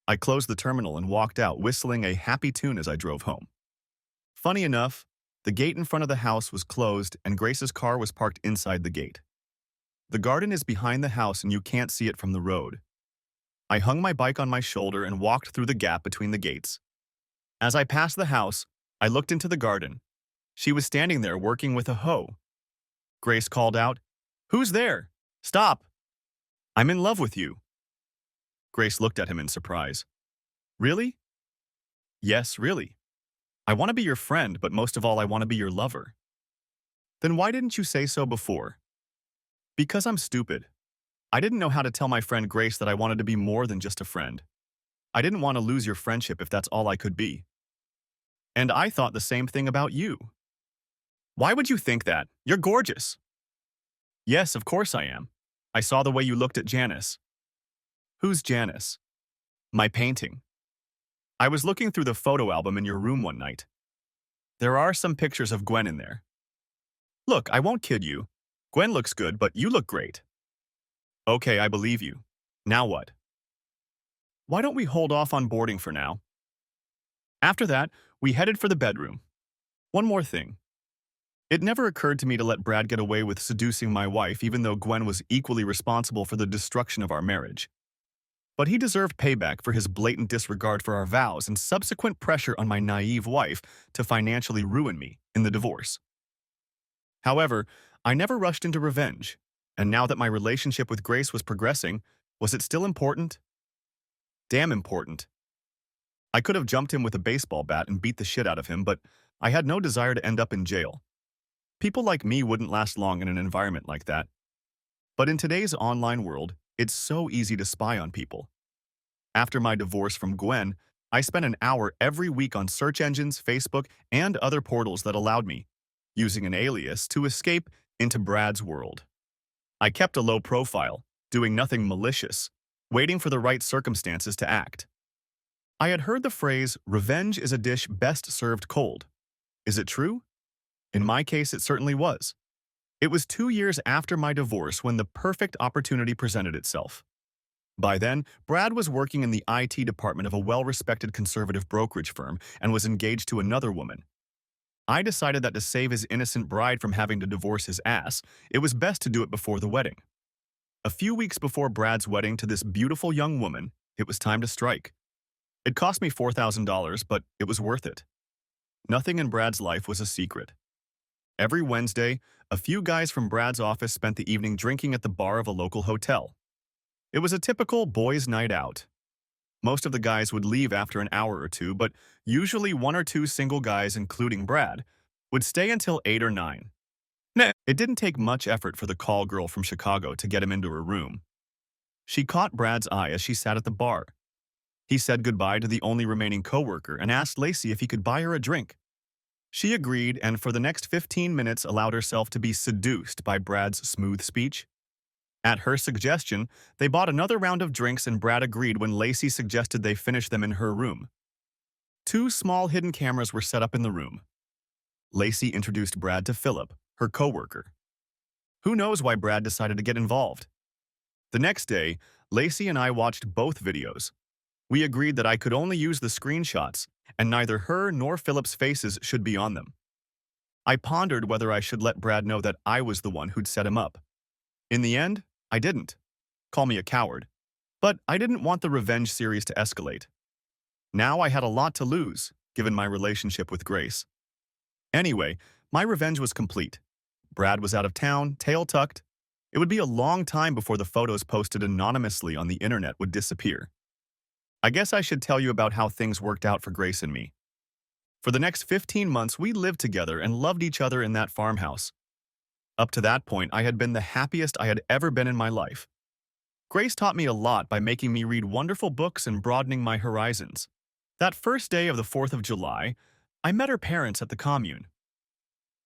I closed the terminal and walked out, whistling a happy tune as I drove home. Funny enough, the gate in front of the house was closed and Grace's car was parked inside the gate. The garden is behind the house and you can't see it from the road. I hung my bike on my shoulder and walked through the gap between the gates. As I passed the house, I looked into the garden. She was standing there working with a hoe. Grace called out, "Who's there? Stop! I'm in love with you." Grace looked at him in surprise. "Really?" "Yes, really. I want to be your friend, but most of all, I want to be your lover." "Then why didn't you say so before?" "Because I'm stupid. I didn't know how to tell my friend Grace that I wanted to be more than just a friend. I didn't want to lose your friendship if that's all I could be. And I thought the same thing about you." "Why would you think that? You're gorgeous." "Yes, of course I am. I saw the way you looked at Janice." "Who's Janice?" "My painting. I was looking through the photo album in your room one night. There are some pictures of Gwen in there. Look, I won't kid you. Gwen looks good, but you look great." "Okay, I believe you. Now what?" "Why don't we hold off on boarding for now?" After that, we headed for the bedroom. One more thing. It never occurred to me to let Brad get away with seducing my wife, even though Gwen was equally responsible for the destruction of our marriage. But he deserved payback for his blatant disregard for our vows and subsequent pressure on my naive wife to financially ruin me in the divorce. However, I never rushed into revenge, and now that my relationship with Grace was progressing, was it still important? Damn important. I could have jumped him with a baseball bat and beat the shit out of him, but I had no desire to end up in jail. People like me wouldn't last long in an environment like that. But in today's online world, it's so easy to spy on people. After my divorce from Gwen, I spent an hour every week on search engines, Facebook, and other portals that allowed me, using an alias, to escape into Brad's world. I kept a low profile, doing nothing malicious, waiting for the right circumstances to act. I had heard the phrase, "revenge is a dish best served cold." Is it true? In my case, it certainly was. It was 2 years after my divorce when the perfect opportunity presented itself. By then, Brad was working in the IT department of a well-respected conservative brokerage firm and was engaged to another woman. I decided that to save his innocent bride from having to divorce his ass, it was best to do it before the wedding. A few weeks before Brad's wedding to this beautiful young woman, it was time to strike. It cost me $4,000, but it was worth it. Nothing in Brad's life was a secret. Every Wednesday, a few guys from Brad's office spent the evening drinking at the bar of a local hotel. It was a typical boys' night out. Most of the guys would leave after an hour or two, but usually one or two single guys, including Brad, would stay until 8 or 9. It didn't take much effort for the call girl from Chicago to get him into her room. She caught Brad's eye as she sat at the bar. He said goodbye to the only remaining coworker and asked Lacey if he could buy her a drink. She agreed and for the next 15 minutes allowed herself to be seduced by Brad's smooth speech. At her suggestion, they bought another round of drinks and Brad agreed when Lacey suggested they finish them in her room. 2 small hidden cameras were set up in the room. Lacey introduced Brad to Philip, her coworker. Who knows why Brad decided to get involved? The next day, Lacey and I watched both videos. We agreed that I could only use the screenshots, and neither her nor Philip's faces should be on them. I pondered whether I should let Brad know that I was the one who'd set him up. In the end, I didn't. Call me a coward. But I didn't want the revenge series to escalate. Now I had a lot to lose, given my relationship with Grace. Anyway, my revenge was complete. Brad was out of town, tail tucked. It would be a long time before the photos posted anonymously on the internet would disappear. I guess I should tell you about how things worked out for Grace and me. For the next 15 months, we lived together and loved each other in that farmhouse. Up to that point, I had been the happiest I had ever been in my life. Grace taught me a lot by making me read wonderful books and broadening my horizons. That first day of the 4th of July, I met her parents at the commune.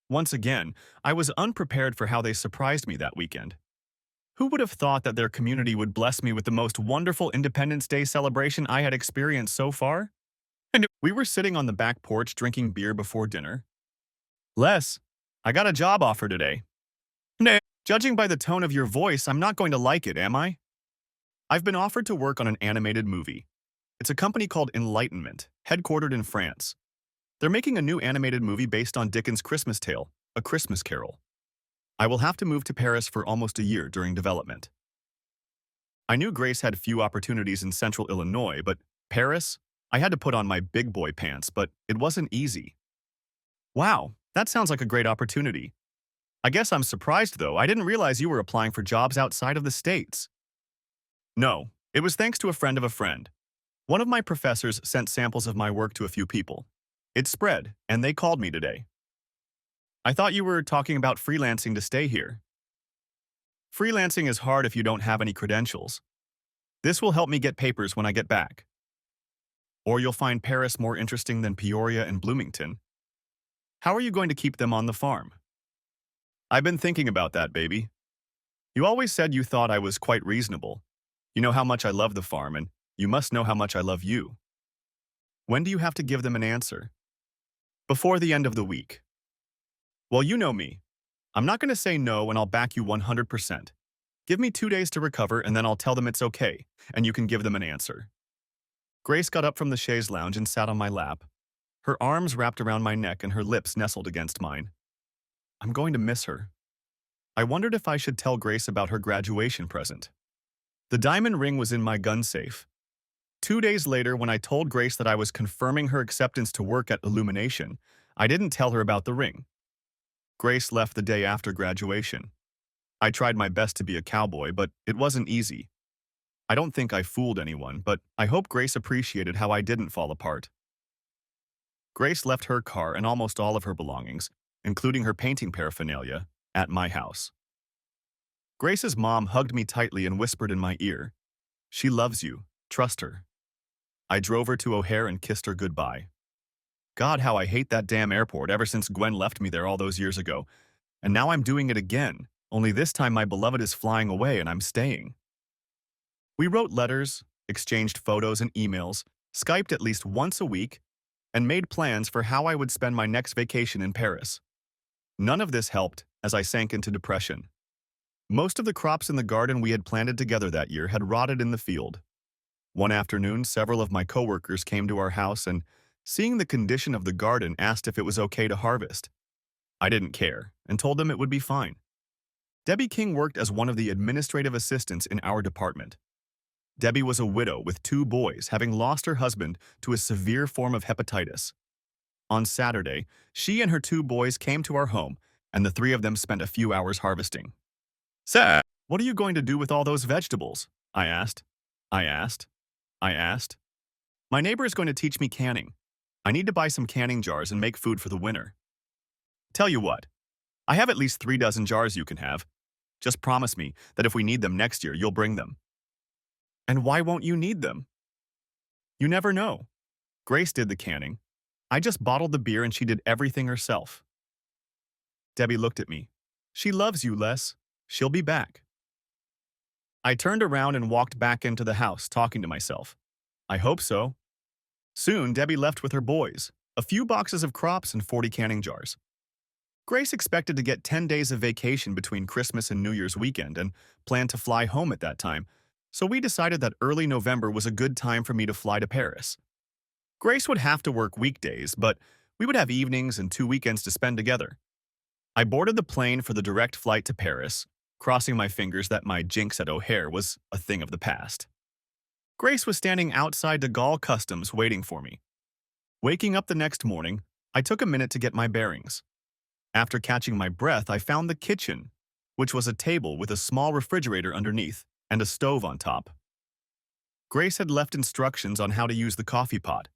Once again, I was unprepared for how they surprised me that weekend. Who would have thought that their community would bless me with the most wonderful Independence Day celebration I had experienced so far? And we were sitting on the back porch drinking beer before dinner. "Les, I got a job offer today." "Nah, judging by the tone of your voice, I'm not going to like it, am I?" I've been offered to work on an animated movie. It's a company called Enlightenment, headquartered in France. They're making a new animated movie based on Dickens' Christmas Tale, A Christmas Carol. I will have to move to Paris for almost a year during development. I knew Grace had few opportunities in central Illinois, but Paris? I had to put on my big boy pants, but it wasn't easy. Wow, that sounds like a great opportunity. I guess I'm surprised, though. I didn't realize you were applying for jobs outside of the States. No, it was thanks to a friend of a friend. One of my professors sent samples of my work to a few people. It spread, and they called me today. I thought you were talking about freelancing to stay here. Freelancing is hard if you don't have any credentials. This will help me get papers when I get back. Or you'll find Paris more interesting than Peoria and Bloomington. How are you going to keep them on the farm? I've been thinking about that, baby. You always said you thought I was quite reasonable. You know how much I love the farm, and you must know how much I love you. When do you have to give them an answer? Before the end of the week. Well, you know me. I'm not going to say no, and I'll back you 100%. Give me 2 days to recover, and then I'll tell them it's okay, and you can give them an answer. Grace got up from the chaise lounge and sat on my lap. Her arms wrapped around my neck and her lips nestled against mine. I'm going to miss her. I wondered if I should tell Grace about her graduation present. The diamond ring was in my gun safe. 2 days later, when I told Grace that I was confirming her acceptance to work at Illumination, I didn't tell her about the ring. Grace left the day after graduation. I tried my best to be a cowboy, but it wasn't easy. I don't think I fooled anyone, but I hope Grace appreciated how I didn't fall apart. Grace left her car and almost all of her belongings, including her painting paraphernalia, at my house. Grace's mom hugged me tightly and whispered in my ear, "She loves you. Trust her." I drove her to O'Hare and kissed her goodbye. God, how I hate that damn airport ever since Gwen left me there all those years ago. And now I'm doing it again, only this time my beloved is flying away and I'm staying. We wrote letters, exchanged photos and emails, Skyped at least once a week, and made plans for how I would spend my next vacation in Paris. None of this helped as I sank into depression. Most of the crops in the garden we had planted together that year had rotted in the field. One afternoon, several of my coworkers came to our house and, seeing the condition of the garden, asked if it was okay to harvest. I didn't care and told them it would be fine. Debbie King worked as one of the administrative assistants in our department. Debbie was a widow with 2 boys, having lost her husband to a severe form of hepatitis. On Saturday, she and her 2 boys came to our home, and the 3 of them spent a few hours harvesting. "Sir, what are you going to do with all those vegetables?" I asked. I asked. My neighbor is going to teach me canning. I need to buy some canning jars and make food for the winter. Tell you what, I have at least 3 dozen jars you can have. Just promise me that if we need them next year, you'll bring them. And why won't you need them? You never know. Grace did the canning. I just bottled the beer and she did everything herself. Debbie looked at me. She loves you, Les. She'll be back. I turned around and walked back into the house, talking to myself. I hope so. Soon, Debbie left with her boys, a few boxes of crops and 40 canning jars. Grace expected to get 10 days of vacation between Christmas and New Year's weekend and planned to fly home at that time, so we decided that early November was a good time for me to fly to Paris. Grace would have to work weekdays, but we would have evenings and 2 weekends to spend together. I boarded the plane for the direct flight to Paris, crossing my fingers that my jinx at O'Hare was a thing of the past. Grace was standing outside de Gaulle Customs waiting for me. Waking up the next morning, I took a minute to get my bearings. After catching my breath, I found the kitchen, which was a table with a small refrigerator underneath and a stove on top. Grace had left instructions on how to use the coffee pot.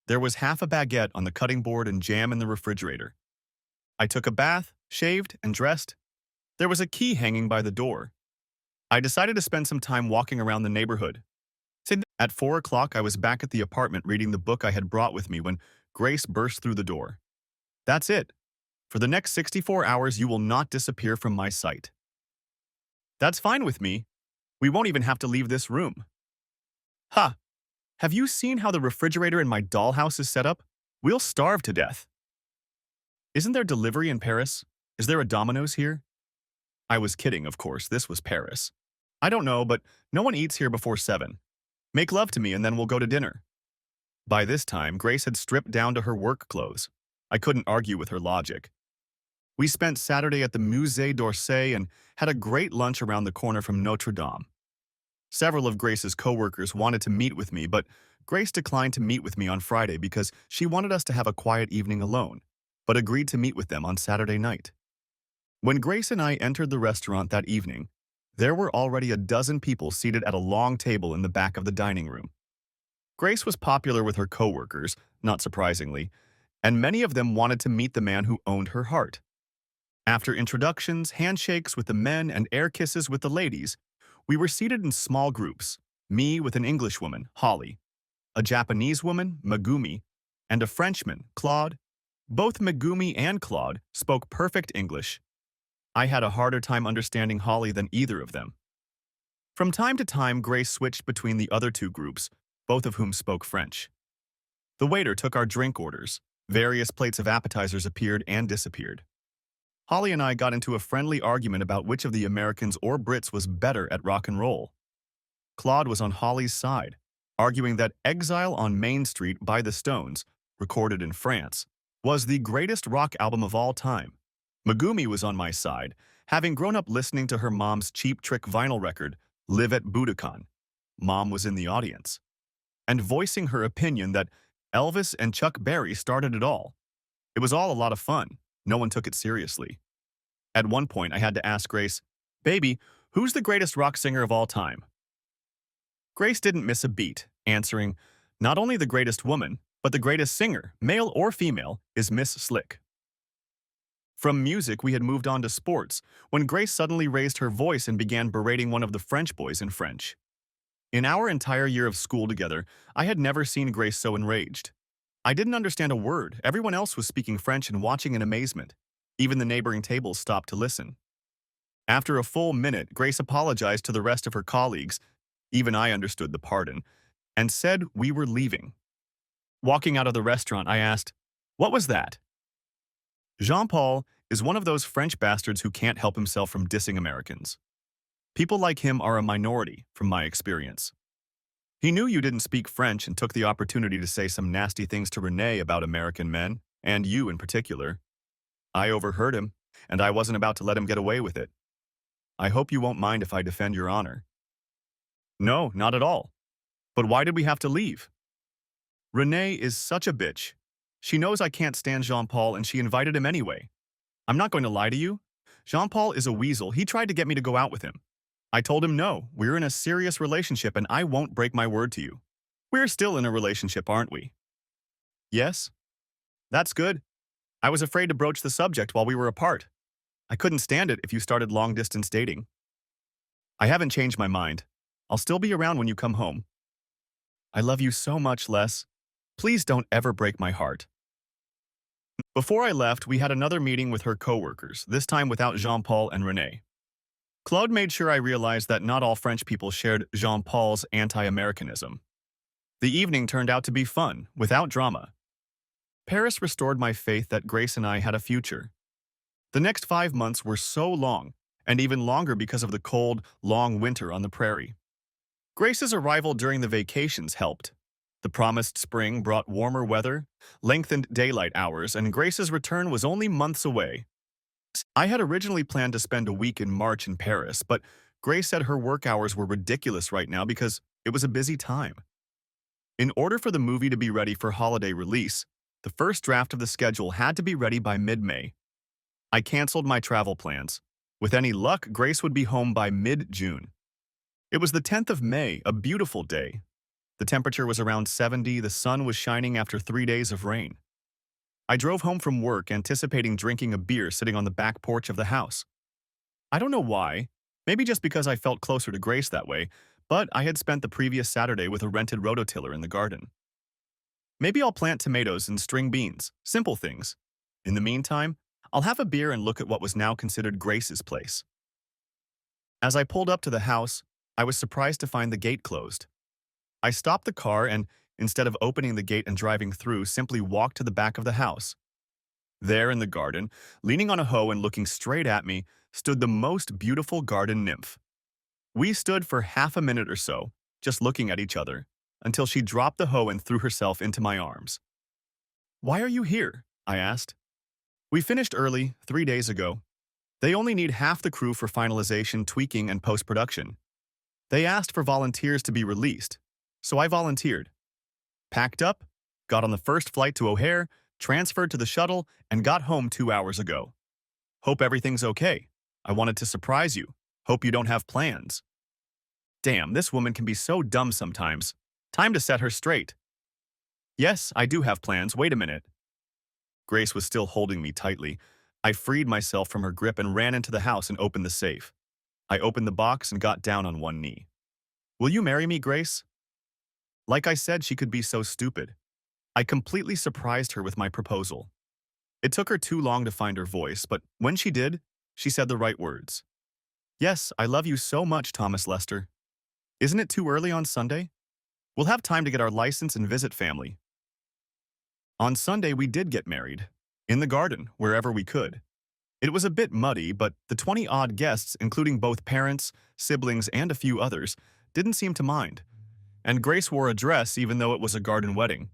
There was half a baguette on the cutting board and jam in the refrigerator. I took a bath, shaved, and dressed. There was a key hanging by the door. I decided to spend some time walking around the neighborhood. At 4 o'clock, I was back at the apartment reading the book I had brought with me when Grace burst through the door. "That's it. For the next 64 hours, you will not disappear from my sight." "That's fine with me. We won't even have to leave this room." "Ha! Have you seen how the refrigerator in my dollhouse is set up? We'll starve to death." "Isn't there delivery in Paris? Is there a Domino's here?" I was kidding, of course. This was Paris. I don't know, but no one eats here before 7. Make love to me and then we'll go to dinner. By this time, Grace had stripped down to her work clothes. I couldn't argue with her logic. We spent Saturday at the Musée d'Orsay and had a great lunch around the corner from Notre Dame. Several of Grace's coworkers wanted to meet with me, but Grace declined to meet with me on Friday because she wanted us to have a quiet evening alone, but agreed to meet with them on Saturday night. When Grace and I entered the restaurant that evening, there were already a dozen people seated at a long table in the back of the dining room. Grace was popular with her coworkers, not surprisingly, and many of them wanted to meet the man who owned her heart. After introductions, handshakes with the men, and air kisses with the ladies, we were seated in small groups, me with an Englishwoman, Holly, a Japanese woman, Megumi, and a Frenchman, Claude. Both Megumi and Claude spoke perfect English. I had a harder time understanding Holly than either of them. From time to time, Grace switched between the other two groups, both of whom spoke French. The waiter took our drink orders. Various plates of appetizers appeared and disappeared. Holly and I got into a friendly argument about which of the Americans or Brits was better at rock and roll. Claude was on Holly's side, arguing that Exile on Main Street by the Stones, recorded in France, was the greatest rock album of all time. Megumi was on my side, having grown up listening to her mom's Cheap Trick vinyl record, Live at Budokan. Mom was in the audience, and voicing her opinion that Elvis and Chuck Berry started it all. It was all a lot of fun. No one took it seriously. At one point, I had to ask Grace, "Baby, who's the greatest rock singer of all time?" Grace didn't miss a beat, answering, "Not only the greatest woman, but the greatest singer, male or female, is Miss Slick." From music, we had moved on to sports, when Grace suddenly raised her voice and began berating one of the French boys in French. In our entire year of school together, I had never seen Grace so enraged. I didn't understand a word. Everyone else was speaking French and watching in amazement. Even the neighboring tables stopped to listen. After a full minute, Grace apologized to the rest of her colleagues, even I understood the pardon, and said we were leaving. Walking out of the restaurant, I asked, "What was that?" Jean-Paul is one of those French bastards who can't help himself from dissing Americans. People like him are a minority, from my experience. He knew you didn't speak French and took the opportunity to say some nasty things to Renee about American men, and you in particular. I overheard him, and I wasn't about to let him get away with it. I hope you won't mind if I defend your honor. No, not at all. But why did we have to leave? Renee is such a bitch. She knows I can't stand Jean-Paul and she invited him anyway. I'm not going to lie to you. Jean-Paul is a weasel. He tried to get me to go out with him. I told him no, we're in a serious relationship and I won't break my word to you. We're still in a relationship, aren't we? Yes? That's good. I was afraid to broach the subject while we were apart. I couldn't stand it if you started long-distance dating. I haven't changed my mind. I'll still be around when you come home. I love you so much, Les. Please don't ever break my heart. Before I left, we had another meeting with her coworkers, this time without Jean-Paul and Renee. Claude made sure I realized that not all French people shared Jean-Paul's anti-Americanism. The evening turned out to be fun, without drama. Paris restored my faith that Grace and I had a future. The next 5 months were so long, and even longer because of the cold, long winter on the prairie. Grace's arrival during the vacations helped. The promised spring brought warmer weather, lengthened daylight hours, and Grace's return was only months away. I had originally planned to spend a week in March in Paris, but Grace said her work hours were ridiculous right now because it was a busy time. In order for the movie to be ready for holiday release, the first draft of the schedule had to be ready by mid-May. I canceled my travel plans. With any luck, Grace would be home by mid-June. It was the 10th of May, a beautiful day. The temperature was around 70, the sun was shining after 3 days of rain. I drove home from work anticipating drinking a beer sitting on the back porch of the house. I don't know why, maybe just because I felt closer to Grace that way, but I had spent the previous Saturday with a rented rototiller in the garden. Maybe I'll plant tomatoes and string beans, simple things. In the meantime, I'll have a beer and look at what was now considered Grace's place. As I pulled up to the house, I was surprised to find the gate closed. I stopped the car and, instead of opening the gate and driving through, simply walked to the back of the house. There in the garden, leaning on a hoe and looking straight at me, stood the most beautiful garden nymph. We stood for half a minute or so, just looking at each other, until she dropped the hoe and threw herself into my arms. "Why are you here?" I asked. "We finished early, 3 days ago. They only need half the crew for finalization, tweaking, and post-production. They asked for volunteers to be released, so I volunteered. Packed up, got on the first flight to O'Hare, transferred to the shuttle, and got home 2 hours ago. Hope everything's okay. I wanted to surprise you. Hope you don't have plans." Damn, this woman can be so dumb sometimes. Time to set her straight. "Yes, I do have plans. Wait a minute." Grace was still holding me tightly. I freed myself from her grip and ran into the house and opened the safe. I opened the box and got down on one knee. "Will you marry me, Grace?" Like I said, she could be so stupid. I completely surprised her with my proposal. It took her too long to find her voice, but when she did, she said the right words. "Yes, I love you so much, Thomas Lester. Isn't it too early on Sunday? We'll have time to get our license and visit family." On Sunday, we did get married. In the garden, wherever we could. It was a bit muddy, but the 20-odd guests, including both parents, siblings, and a few others, didn't seem to mind. And Grace wore a dress even though it was a garden wedding.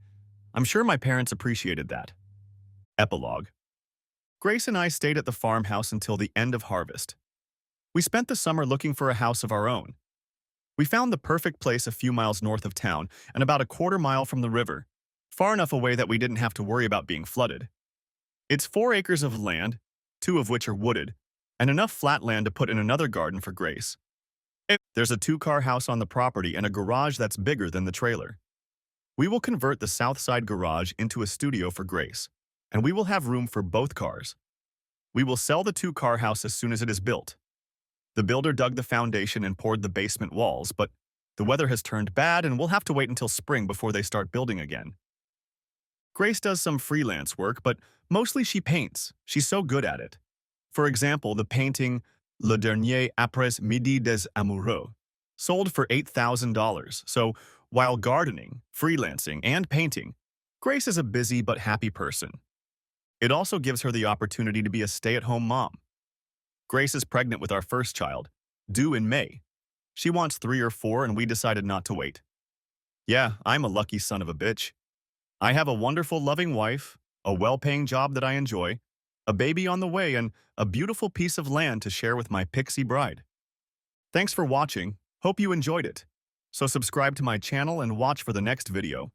I'm sure my parents appreciated that. Epilogue. Grace and I stayed at the farmhouse until the end of harvest. We spent the summer looking for a house of our own. We found the perfect place a few miles north of town and about a quarter-mile from the river, far enough away that we didn't have to worry about being flooded. It's 4 acres of land, 2 of which are wooded, and enough flat land to put in another garden for Grace. There's a 2-car house on the property and a garage that's bigger than the trailer. We will convert the south side garage into a studio for Grace, and we will have room for both cars. We will sell the 2-car house as soon as it is built. The builder dug the foundation and poured the basement walls, but the weather has turned bad and we'll have to wait until spring before they start building again. Grace does some freelance work, but mostly she paints. She's so good at it. For example, the painting Le Dernier Après-midi des Amoureux sold for $8,000. So, while gardening, freelancing, and painting, Grace is a busy but happy person. It also gives her the opportunity to be a stay-at-home mom. Grace is pregnant with our first child, due in May. She wants 3 or 4 and we decided not to wait. Yeah, I'm a lucky son of a bitch. I have a wonderful, loving wife, a well-paying job that I enjoy, a baby on the way, and a beautiful piece of land to share with my pixie bride. Thanks for watching. Hope you enjoyed it. So subscribe to my channel and watch for the next video.